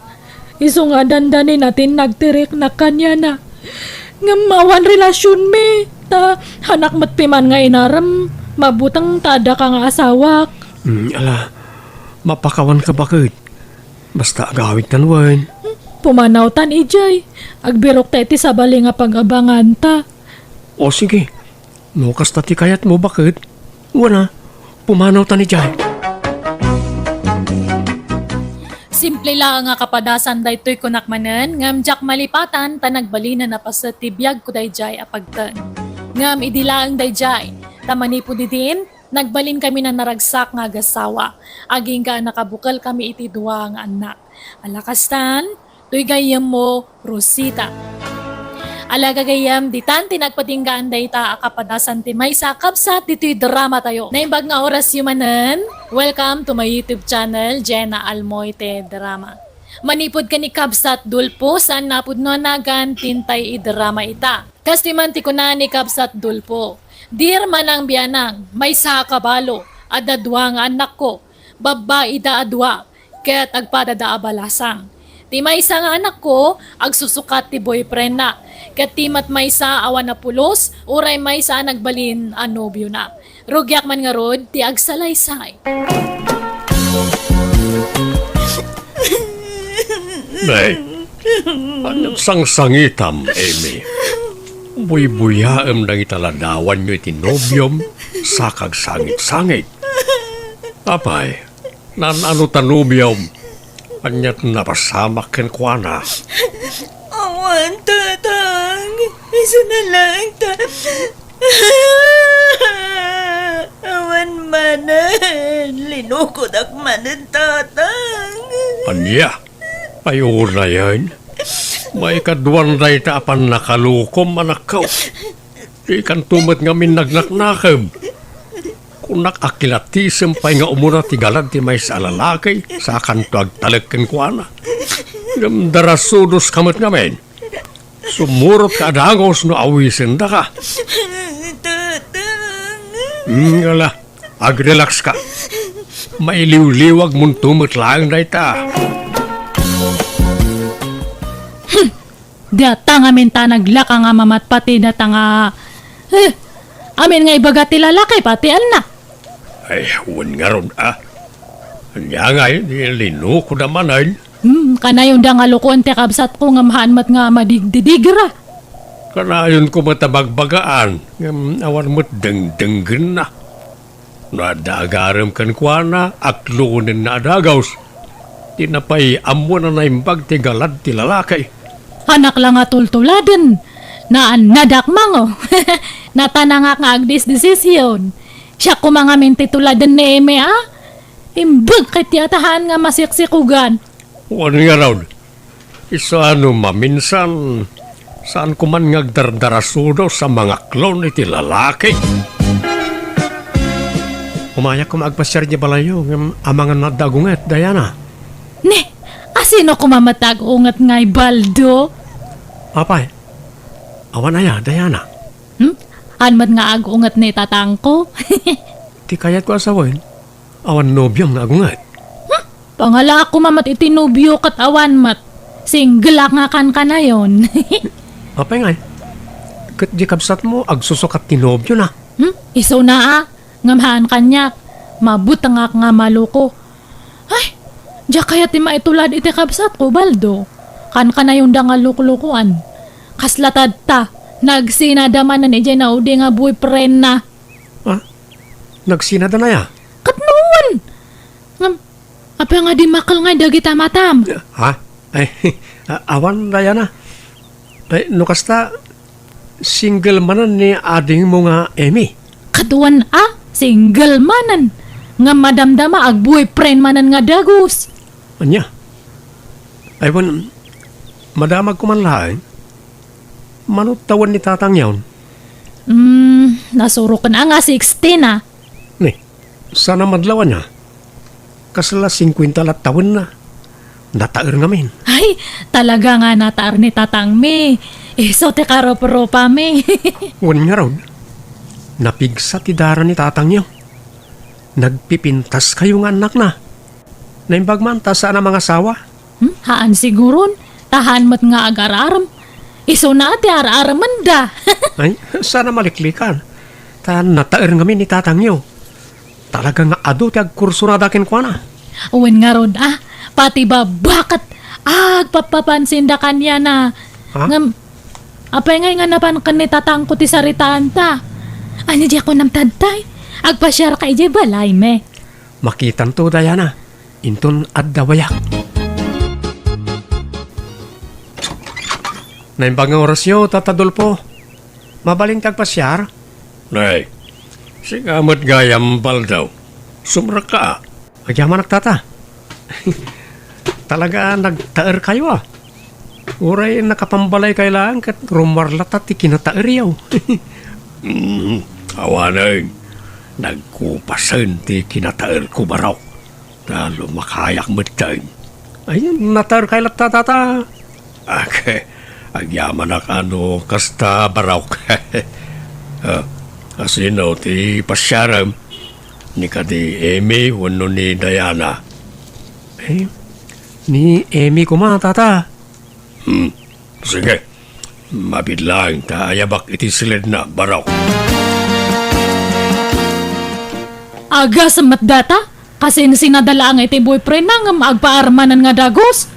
Iso nga dandani natin nagtirik na kanya na. Ngamawan relasyon me. Ta, hanak mat piman nga inaram. Mabutang tada ka nga asawak.
Ala. Mapakawan ka bakit? Basta agawit tan Wine.
Pumanaw tan ijay. Agbirok ta iti sabali nga pag-abangan ta.
O sige. Nukas tati kayat mo bakit? Wala. Pumanaw tan ijay.
Simple lang nga kapadasan daytoy kunakmanen, ngam jak malipatan tanagbali na napasatibiyag ko dayjay apagtan. Ngam idilaang dayjay, tamani po didin, nagbalin kami na naragsak nga agasawa. Aging ka nakabukal kami iti duwa nga anak. Alakastan, tuy gayam mo, Rosita. Alagagayam, ditan tinagpatinggaan dayta akapadasan ti may sakapsat dito'y drama tayo. Naimbag nga oras yumanan, welcome to my YouTube channel, Jenna Almoite Drama. Manipod ka ni Kabsat Dulpo, saan napod no nagan tintay idrama ita. Kastiman ti ko na ni Kabsat Dulpo. Dear manang biyanang, may sakabalo, adadwa nga anak ko, babae da adwa, kaya't agpadada abalasang. Ti maysa nga anak ko, agsusukat ti boyfriend na. Kat timat maysa awan na pulos, uray maysa nagbalin a nobyo na. Rugyak man nga rod, ti agsalaysay.
Nay, anong sangsangitam, Amy? Buy-buyaam nang italadawan nyo iti nobyom sa kagsangit-sangit. Apay, ano tanubyom? Anyat napasamak ken kuana.
Awan, tatang. Isa na lang, Awan manan. Linukod ak manan, tatang.
Anya, ayaw na yan. May kaduan na itaapan nakalukom anak ko. Di kan tumat nga min nagnaknakam. Kung nakakilatisem pa'y nga umuna tigalan ti may sa lalaki sa kanto agtalagkan ko ana. Darasudos kamot ngamin. Sumurot ka adangos no awisin da ka. Ngala, agrelax ka. May liw-liwag mong tumot lang na ita.
Data nga minta naglaka nga mamat pati data nga... amin nga ibaga ti lalaki pati anak.
Ay, huwag nga ron Anya nga yun, lino ko naman ay.
Kanayon da nga lukuan ti Kabsat ko nga mahanmat nga madigdidigra.
Kanayon ko matabagbagaan, awan mo't deng-denggen na. Nadagaram kan kwa na, aklunin na adagaws. Tinapay amo na naimbag ti galad ti lalaki.
Anak lang nga tultuladen. Naan nadakmango. Natanangak nga agdis desisyon. Siya ko mga tituladen ni Eme Imbag kay tiyatahan nga masiksikugan.
Huwag nga raw. Maminsan, saan ko man ngagdardarasudo sa mga klon iti lalaki. Umaya ko magpasyar niya balayo, amangan nadagunget, Diana.
Ne, asino ko mamatag-ungat nga'y baldo?
Apay, awan aya, Diana.
Anmat nga agungat ni tatang ko.
Ti kayat ko asawin, awan nobyong nagunget.
Pangala ako mamat itinubyo kat awan mat. Single nga kan na yon.
Apay nga, kat di kabsat mo, agsusukat ti nobyo na.
Iso na ngamhaan kanyak. Mabutangak nga maluko. Ay, diya kaya ti maitulad iti Kabsat ko, Baldo. Kan na yung da nga luklukuan. Kaslatad ta. Nagsinadaman na ni Jay na udi nga boyfriend na.
Nagsinada na ya?
Kat noon! Apa nga di makal nga dagita matam.
Ha? Ay, awan Diana. Ay, nukasta, single manan ni ading mo nga Amy.
Kaduan single manan. Nga madamdama ag boyfriend manan nga dagos.
Anya? Ay, madamag ko man lahat. Manot tawan ni tatang yawn.
Nasuro ka na nga 16
Ni, sana madlawan niya. Kasala 50 lat taon na. Nataer ngamin.
Ay, talaga nga nataar ni tatang mi. So te karopa mi.
Wan nga raw. Napigsa ti dara ni tatang yaw. Nagpipintas kayo nga anak na. Naimbag man ta saan ang mga asawa.
Haan siguron. Tahan mo't nga agararam. Iso na ati araman da.
Ay, sana maliklikan. Nataer ngamin ni tatang yaw. Talaga nga ado ti agkurso na dakin kwa na.
Uwan nga rod pati ba bakit agpapapansin da kanya na.
Ha?
Ngam, apay nga napan kan ni tatang ko ti saritaan ta. Ano di ako namtadtay? Agpasyar kay di balay me.
Makitan to, Diana. Inton addawayak. Naimbang nga oras nyo, Tatadolpo. Mabaling tagpasyar? Nay, sigamot gayam baldaw. Sumra ka. Agyaman nagtata. Talaga nagtaer kayo Uray nakapambalay kailangan kat rumarlata ti kinataeriyaw. Awanay, nagkupasan ti kinataer ko baraw. Talo makayak matay. Ayun, natar kay latata. Okay, agyaman ak ano kasta baraw. Kasi no, ti pasyaram ni kadi Amy wano ni Diana. Ni Amy kumatata. Sige, mabidlang taayabak iti silid na baraw.
Aga sa matdata? Kasi sinadala ang iti boyfriend na nga maagpaarmanan nga dagos.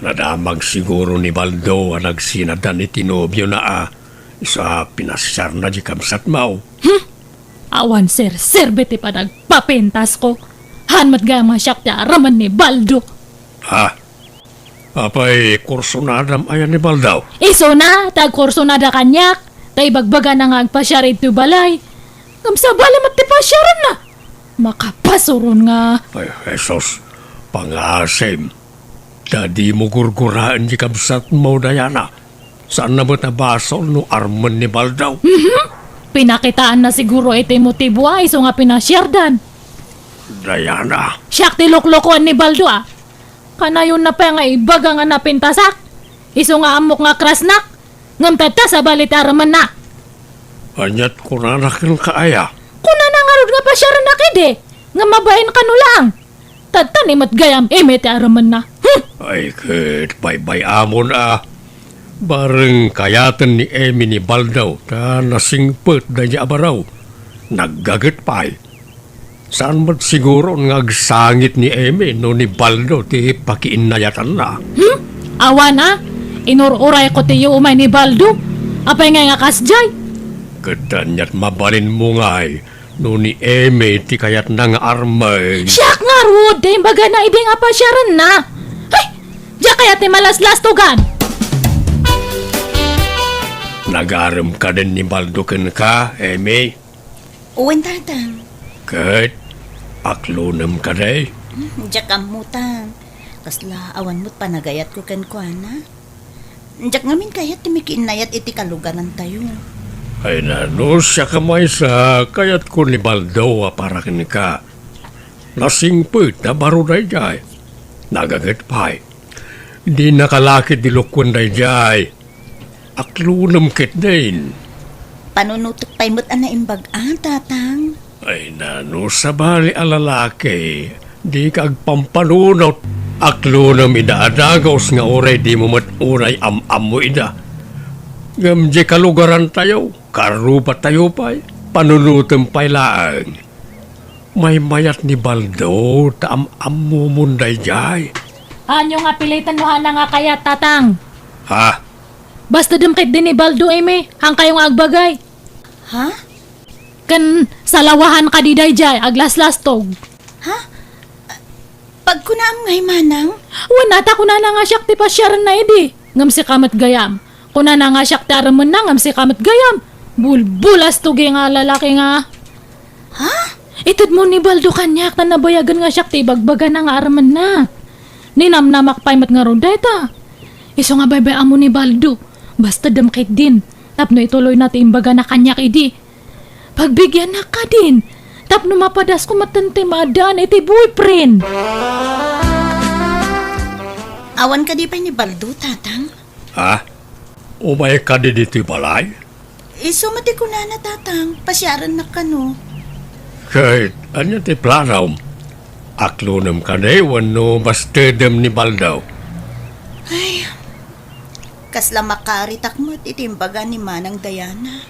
Nadamag siguro ni Baldo ang nagsinadan iti nobyo na isa pinasyar na di kamsat mau.
Awan sir, serbeti pa nagpapintas ko. Hanmat gaya masyak ti araman ni Baldo.
Apay kurso na adam ayan ni Baldaw.
Iso na, tagkurso na da kanyak. Tay bagbaga na nga agpasyar ito balay. Kamsa balamat ti pasyaran na. Makapasuron nga.
Ay, Jesus, pangasim. Dadi mo gurguraan di kamsat mo, Diana. Saan na mo nabasol no arman ni Baldaw?
Pinakitaan na siguro iti motibo iso nga pinasyardan.
Diana,
Siyak ti loklokoan ni Baldo Kanayon na pa nga ibaga nga napintasak. Iso nga amok nga krasnak. Ngam tata sa balit araman na.
anyat ko na nakin kaaya.
Kuna na nga rod nga pasyaran na kide. Nga mabain ka no lang. Tata ni matgayam ti araman na.
Ay, kit, bye-bye amon Bareng kayatan ni Amy ni Baldaw ta nasingpet da niya abaraw. Naggaget pa'y. Saan mo't siguro ngagsangit ni Amy no ni Baldo ti pakiinayatan na?
Awa na. Inururay ko tiyo umay ni Baldo. Apay nga nga kasjay.
Kadanya't mabalin mo nga'y no ni Amy ti kayat nang armay.
Siyak nga rod. Dahil baga na ibing nga pasyaran na. Ay! Diya kaya ti malas-lastogan.
Nagaram ka din ni Baldo ken ka, Amy?
Uwan tatang.
Kat, aklonam ka day.
Diyak amutang. Kasla awan mo't panagayat ko kan kuana. Diyak ngamin kayat timikinayat iti kalugaran tayo.
Ay nano siya kamay sa kayat ko ni Baldo para ken ka. Nasingpet na baro day jay. Nagagat pa'y. Di nakalakit di lukwan day jay. Aklonam kit din.
Panunutok tayo mo't anaimbag tatang.
Ay nano sa bali alalaki. Di kagpampanunot. Aklonam idaadagos nga oray di mo mat-uray am-am mo ida. Gamdi kalugaran tayo. Karupat tayo pa'y. Panunutom pa'y laang. May mayat ni Baldo ta am-am mo munday jay.
Anyo nga pilitan mo hana nga kaya tatang.
Ha?
Basta dumkit din ni Baldo eme. Hang kayong agbagay.
Ha?
Kan salawahan ka di day jay. Aglas-lastog.
Pag kunaam ngay manang,
Wanata kuna na nga siyak ti pasyaran na idi. Ngam si kamat gayam. Kuna na nga siyak ti araman na ngam si kamat gayam. Bulbulas tugi nga lalaki nga.
ha?
Itid mo ni Baldo kanyak na nabayagan nga siyak ti bagbaga na nga araman na. Ninamnamak pa'y mat nga roday ta. Iso nga baybay amo ni Baldo. Basta damkit din. Tapno ituloy natin imbaga na kanyak idi. Pagbigyan na ka din. Tapno mapadas ko matante madaan iti boyfriend.
Awan ka di pa ni Baldo, tatang?
Ha? Umay ka di dito balay?
Iso mati ko na tatang, pasyaran na ka no.
Kahit anya ti planaw. Aklonam ka na wano bastedem ni Baldaw.
Ay, kasla makaritak mo at itimbaga ni Manang Diana.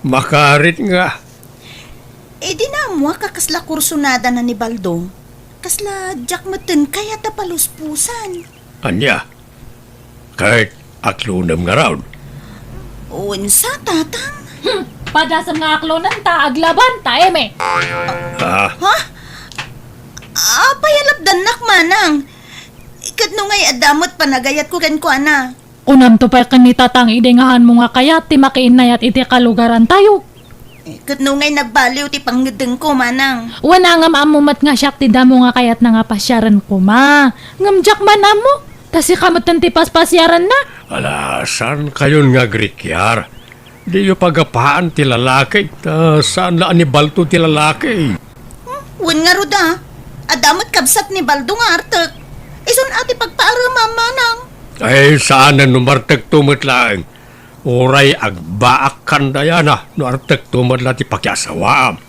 Makarit nga.
Eh di na mo kakasla kursunada na ni Baldo. Kasla jak maten kaya tapaluspusan.
Anya? Kahit aklonam nga raw.
Unsa, tatang?
Padasam nga aklonan ta, aglaban ta, eme.
Payalapdan nak manang. Ikat no ngay adamot panagayat ko ken ko ana.
Kunam to pa kan ni tatang idengahan mo nga kaya ti makiinayat iti kalugaran tayo.
Ikat no ngay nagbaliw ti panggedeng ko manang.
Wana nga maamumat nga siyak ti damo nga kayat na nga pasyaran ko ma. Ngamjak man amo. Tasi kamot ng tipas-pasyaran na.
Alasan kayon nga grikyar. Di yung pagapaan ti lalaki. Saan laan ni Balto ti lalaki?
Wen nga ruda, adamot kabsat ni Baldo nga artek. Ison ati pagpaarama manang.
Ay, saan na numartag tumot lang? Oray agbaak kandayana. Nuartag tumot lang ti pakyasawaam.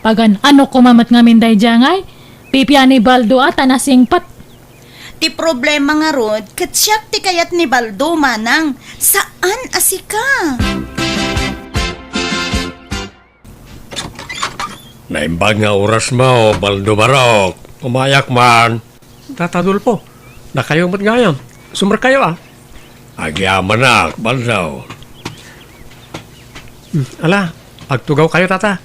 Pagan ano kumamat ngamin day jangay? Pipya ni Baldo at anasingpat.
Ti problema nga rod, katsyak ti kayat ni Baldo manang. Saan asika?
Naimbag nga oras mo, Baldo Barok. Umayak man. Tatadul po. Na kayo mat ngayam. Sumar kayo Agyaman na, Baldo. Ala, agtugaw kayo tata.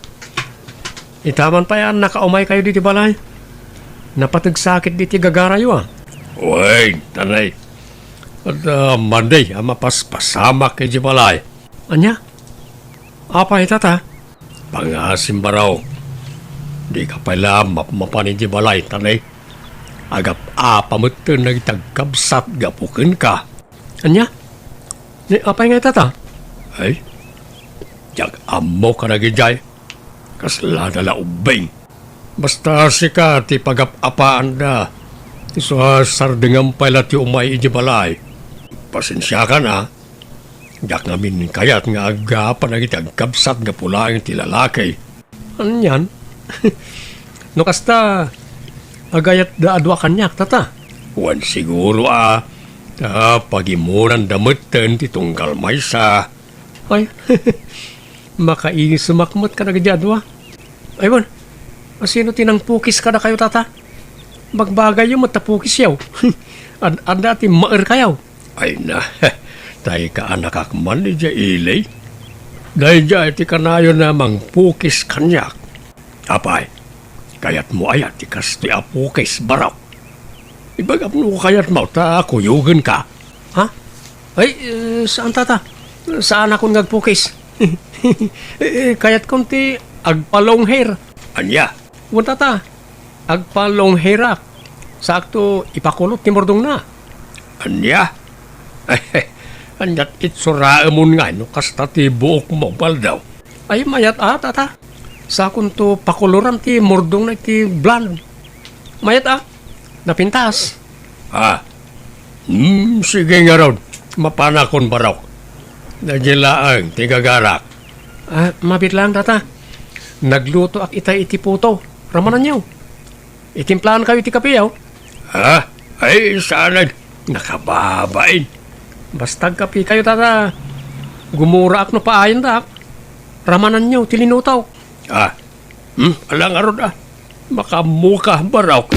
Itaman pa yan, nakaumay kayo diti balay. Napatigsakit diti gagarayo Uy, tanay. At Monday, mapaspasamak kay di balay. Anya? Apa tata? Pangasim baraw. Di ka pala mapanin di balay, tanay. Agap apamutun nagtagkabsat gapukin ka. Anya? Ni apa nga tata? Ay, jag amo ka nagijay. Kasla na ubing. Basta sika ti pagapapaan da. So sardengam pala ti umay iji balay. Pasensya ka na. Jak ngamin kayat nga agapa na kitagkabsat nga pulaing ti lalaki. Anyan? No kasta agayat da adwa kanyak tata. Wan siguro pagimuran damutan ti tunggal maysa. Ay, makainis sumakmot ka na gadyadwa. Aywan, sino tinang pukis ka na kayo tata? Magbagay yung matapukis yaw. Anda ti maer kayaw. Ay na, tayo ka anak akman ni Dya Ilay. Dahil dya iti kanayo namang pukis kanyak. Apay, kayat mo ayat ti kas ti apukis baraw. Ibagap mo kayat mo ta kuyugan ka. Ha? Ay, saan tata? Saan akong nagpukis? Kayat kong ti agpalong hair. Anya? Huwag tata. Agpalong hairak. Sakto ipakulot ni Mordong na. Anya? Anyat itsuraamon nga no kasta ti buok mo baldaw. Ay mayat tata. Sakon to pakuluran ti Mordong na ti blonde. Mayat napintas. Sige nga ron. Mapanakon barok. Nagilaang ti gagarak. Mabit lang tata. Nagluto ak itay iti puto. Ramanan niyo. Itimplahan kayo iti kapiyaw. Ay sana nakababain. Basta kapi kayo tata. Gumura ak no paayan tak. Ramanan niyo tilinutaw. Alang arod makamuka baraw.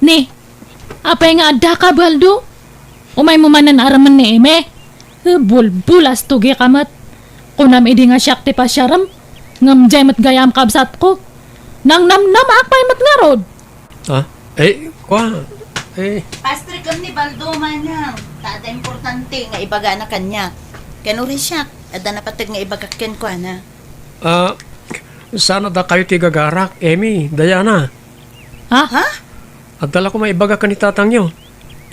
Ni, apay nga adda ka, Baldo? Umay mo manan araman ni Eme? Bulbulas tugi kamat. Kunam idi nga siyak ti pasyaram. Ngamjay mat gayam kabsat ko. Nang namnam akpay mat ngarod.
Pastri kam ni Baldo manang. Tada importante nga ibaga na kanya. Kanuri siya, ada na patag nga ibagakken ko na.
Sana da kayo ti gagarak, Emi, Diana.
Ha?
At dala ko maibaga ka ni tatang nyo.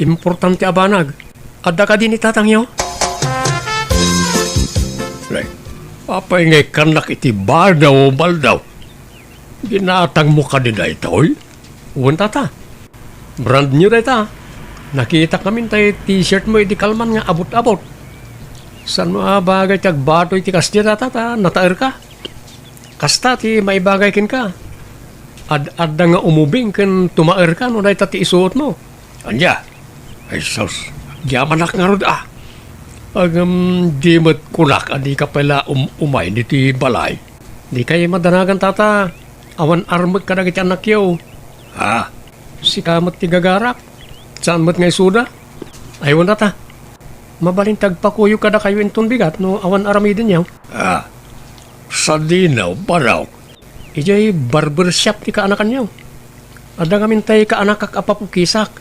Importante abanag. Adda ka din ni tatang nyo. Like, apay ngay kanak iti bardaw o baldaw. Ginatang mo ka din ay taoy. Uwan tata. Brand new data. Nakita kami tayo t-shirt mo iti kalman nga abot-abot. San mo bagay tag bato iti kasya tata nataer ka. Kasta ti maibagay kin ka. Adda nga umubing kan tumaer ka no dahi tati isuot mo. Anya, ay sos, gyamanak nga rod di mat kunak, adi ka pala umay niti balay. Di kayo madanagan tata, awan armag ka na kiti anak yaw. Si kamat ti gagarak, saan mat nga isuda? Aywan tata, mabalin tagpakuyo ka na kayo intong bigat no awan aramidin yaw. Sa dinaw, baraw. Ijay barbershop ti kaanakan niyo. Ada nga mintay kaanak kak apapukisak.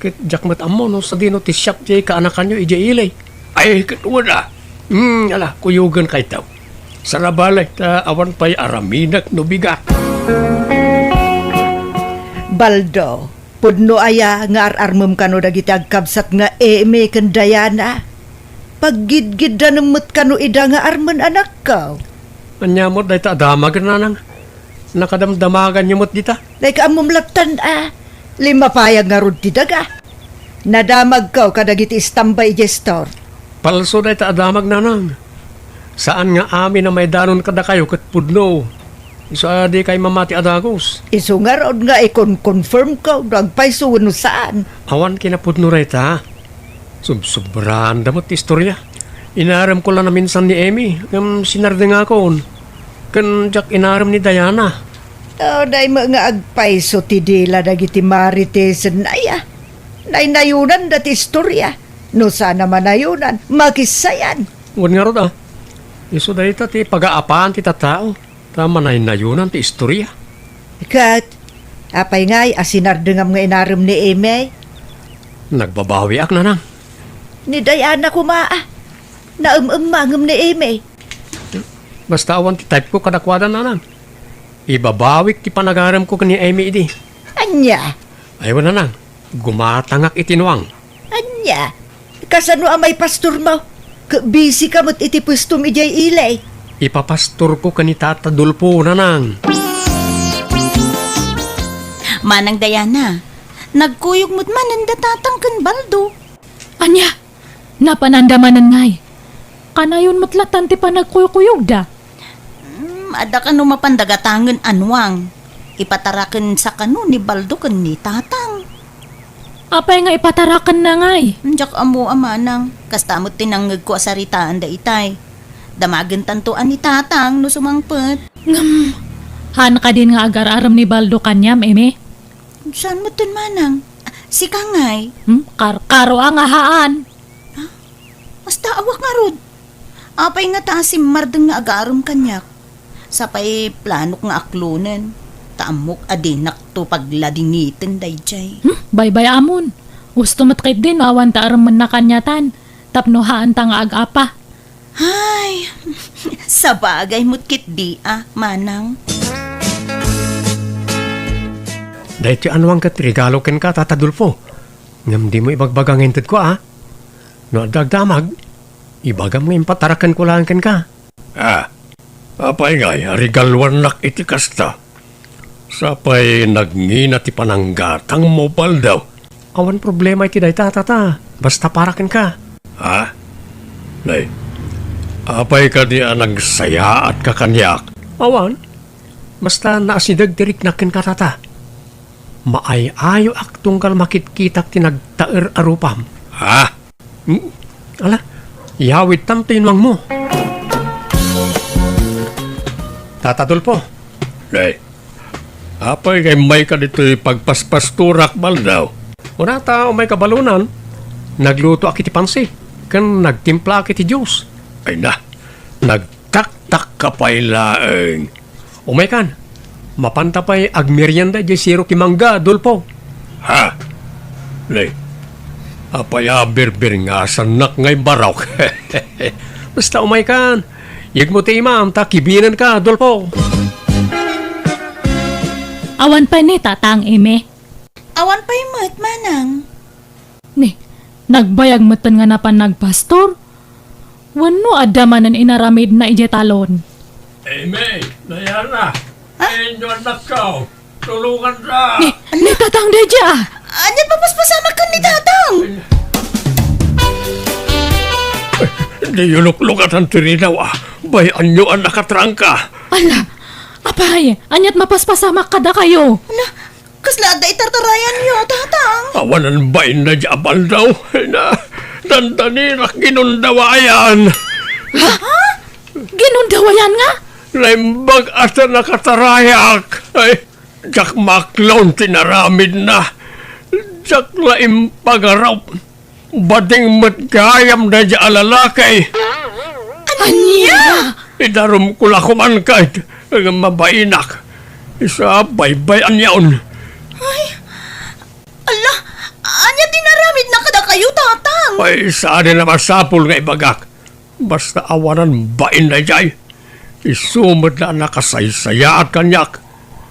Kit jakmat amo no sa dino ti shop jay kaanakan niyo ijay ilay. Ay katuwa na. Ala kuyugan kay taw. Sarabalay ta awan pay araminak no bigat.
Baldo, pudno aya nga ararmem kano dagiti agkabsat nga Eme ken Diana. Paggidgid da nemmet kano ida nga armen anak ka.
Anyamot day ta damag na nang. Nakadamdamagan niyo mo't dita.
Day ka amumlatan lima payag nga rod ti daga. Nadamag ka kadagiti istambay gestor.
Palso day ta damag na nang. Saan nga amin na may danon kada kayo kat pudno? Isa di kay mamati adagos.
Isu nga rod nga ikon-confirm ka nagpaiso no saan.
Awan kinapudno ray ta. Subsobrahan damot ti istorya. Inaram ko lang na minsan ni Amy. Ngam sinardeng ako. Kan jak inaram ni Diana.
Day mga agpaiso ti dila dagiti maritesan na ya. Naynayunan dati istorya. No sana manayunan, makisayan.
Huwag nga rod Iso dahi ta ti pag-aapaan ti tatao. Tama na inayunan ti istorya.
Kat, apay ngay asinardengam nga inaram ni Eme.
Nagbabawi ak na nang.
Ni Diana kumaa. Naumamangam ni Eme.
Basta awan ti type ko kadakwadan na nang. Ibabawik ti panagaram ko kani Amy idi.
Anya,
Ayaw na nang. Gumatangak itinuang.
anya. Kasano amay pastor mo? Busy ka mo't iti pwestom ijay ilay.
Ipapastor ko kani Tata Dulpo na nang.
Manang Diana, nagkuyog mo't mananda tatang kan Baldo.
Anya, napanandamanan ngay. Kanayon matlatan ti pa nagkuyog da.
Ada ka no mapandagatangan anwang. Ipatarakan sa kano ni Baldo kan ni tatang.
Apay nga ipatarakan na ngay.
Diyak amo amanang, kastamot tinangag ko asaritaan da itay. Damagan tantuan ni tatang no sumangpet.
Han ka din nga agar-aram ni Baldo kanyam, Eme.
Saan mo tun manang? Si Kangay,
Karo ang ahaan.
basta awak nga rod. Apay nga ta si Mardeng nga agaram kanyak. Sapay planok nga aklunen. Taamok adinak to pagladingitin dayjay.
Bye-bye amon. Gusto mo't kahit din awan ta aram man na kanyatan. Tapnohaan ta nga ag-apa.
Ay, sa bagay mo't kit di manang.
Dahil ti anuang kat regalo ken ka Tata Dulpo. Ngam di mo ibagbagang hintid ko No dagdamag, ibagam nga impatarakan ko lang ken ka. Apay ngay, regalwan nak iti kasta. Sapay nagngina ti pananggatang mobile daw. Awan problema iti day tata. Basta parakan ka. Nay, apay ka di nagsaya at kakanyak. Awan, basta naasidag tirik nakin ka tata. Maay-ayo ak tungkal makitkitak ti nagtaer arupam. Ala, yawit tam tinwang mo. Tata Dulpo. Nay, apay kay may ka dito pagpaspasturak baldaw. Una ta may kabalunan, nagluto akiti pansi, kan nagtimpla akiti Diyos. Ay na, nagtaktak ka pa'y laeng. Umay kan, mapantapay agmerienda di siro kimangga, Dulpo. Nay, apay berbir nga sanak ngay barok. Basta umay kan, yag mo ti imam, ta kibinan ka, Dulpo.
Awan pa ni tatang Eme.
Awan pa'y mo't manang.
Ni, nagbayag matan nga napan nagpastor. Wano adamanan inaramid na ijetalon.
May, Diana, inyo anak ka, tulungan ka.
Ni tatang Deja.
Anya papaspasama ka ni tatang?
Di yuluk-lukat ang tirinaw, bayan nyo ang nakatrangka.
Ala, apay, anyat mapaspasama kada kayo.
Kasla da itartarayan niyo, tatang.
Awanan bayin na jabal daw, na dandanirak ginundawayan.
Ginundawayan nga?
Laimbag ata nakatarayak. Ay, jak maklon tinaramid na. Jak laim pagaraw. Bading matgayam na dya alalakay.
Anya!
Idarum kulakuman kahit mabainak. Isa baybayan yaon.
Ala, anya dinaramid na kada kayo, tatang.
Ay, saan na masapul nga ibagak. Basta awanan bain na jay. Isumad na nakasaysaya at kanyak.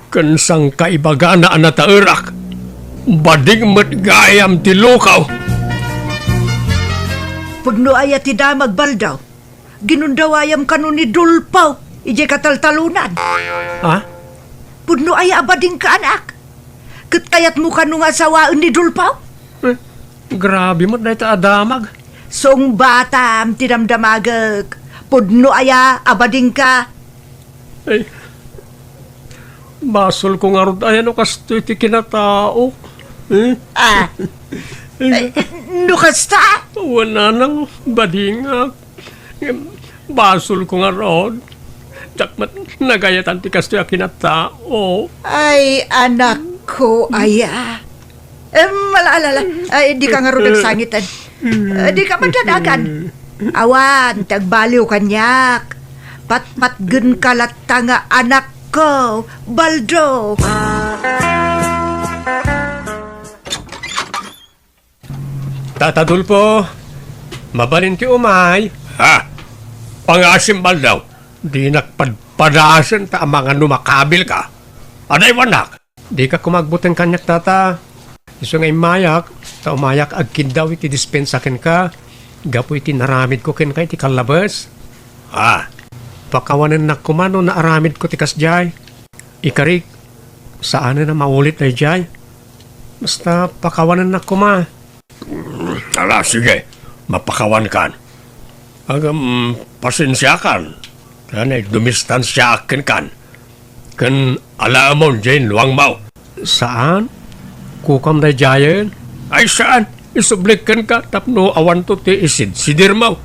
Kansang kaibaga na anatairak. bading mat gayam ti lukaw.
Pagno aya ti damag baldaw, ginundawayam kanu ni Dulpaw, ije kataltalunan.
Ha?
Pagno aya abading ka anak, kat kayat mo kanu nga asawaan ni Dulpaw?
Grabe mo na ito adamag.
Song batam tinamdamagag, pagno aya abading ka.
Ay, basol ko nga ron ayan o kasto iti kinatao.
Ah, nukasta?
Wala nang badingak. Basol ko nga ron. Jakmat nagayatan ti kasto yung kinatao.
Ay, anak ko, aya. Malaalala, ay, di ka nga ron nagsangitan. Di ka madanagan. Awan, tagbaliw kanyak. Patpatgun kalata nga anak ko, Baldo.
Tatadul po. Mabalin ti umay. Ha? Pangasim baldaw. Di nakpadpadasan ta ang mga numakabil ka. Aday wanak. Di ka kumagbuteng kanyak tata. Iso nga imayak. Ta umayak agkin daw iti dispensakin ka. Gapo iti naramid ko ken ka iti kalabas. Ha? Pakawanan na kumano na aramid ko ti kasjay. Ikarik. Saan na maulit na jay? Basta pakawanan na kuma. Ala, sige. Mapakawan kan. Agam pasensya kan. Kanay dumistansya akin kan. Kan alamon dyan luang mau. Saan? Kukam na jayan? Ay saan? Isublikan ka tapno awan to ti isid. Sidir mau.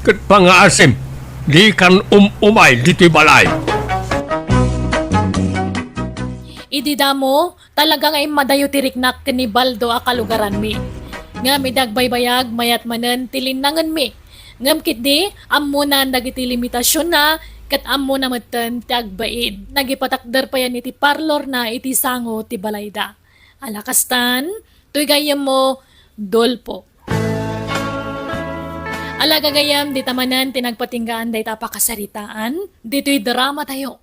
Kat pangaasim. Di kan umay diti balay.
Idida mo, talaga nga madayo tiriknak ni Baldo akalugaran mi. Nga mi dagbaybayag mayat manen tilinangan mi. Ngam kiti, ammo na dagiti limitasyon na, kat ammo na matan ti agbaid. Nagipatakder pa yan iti parlor na iti sango ti balayda. Alakastan, tuy gayam mo, Dolpo. Alaga gayam, di tamanan tinagpatinggaan day tapakasaritaan, dito'y drama tayo.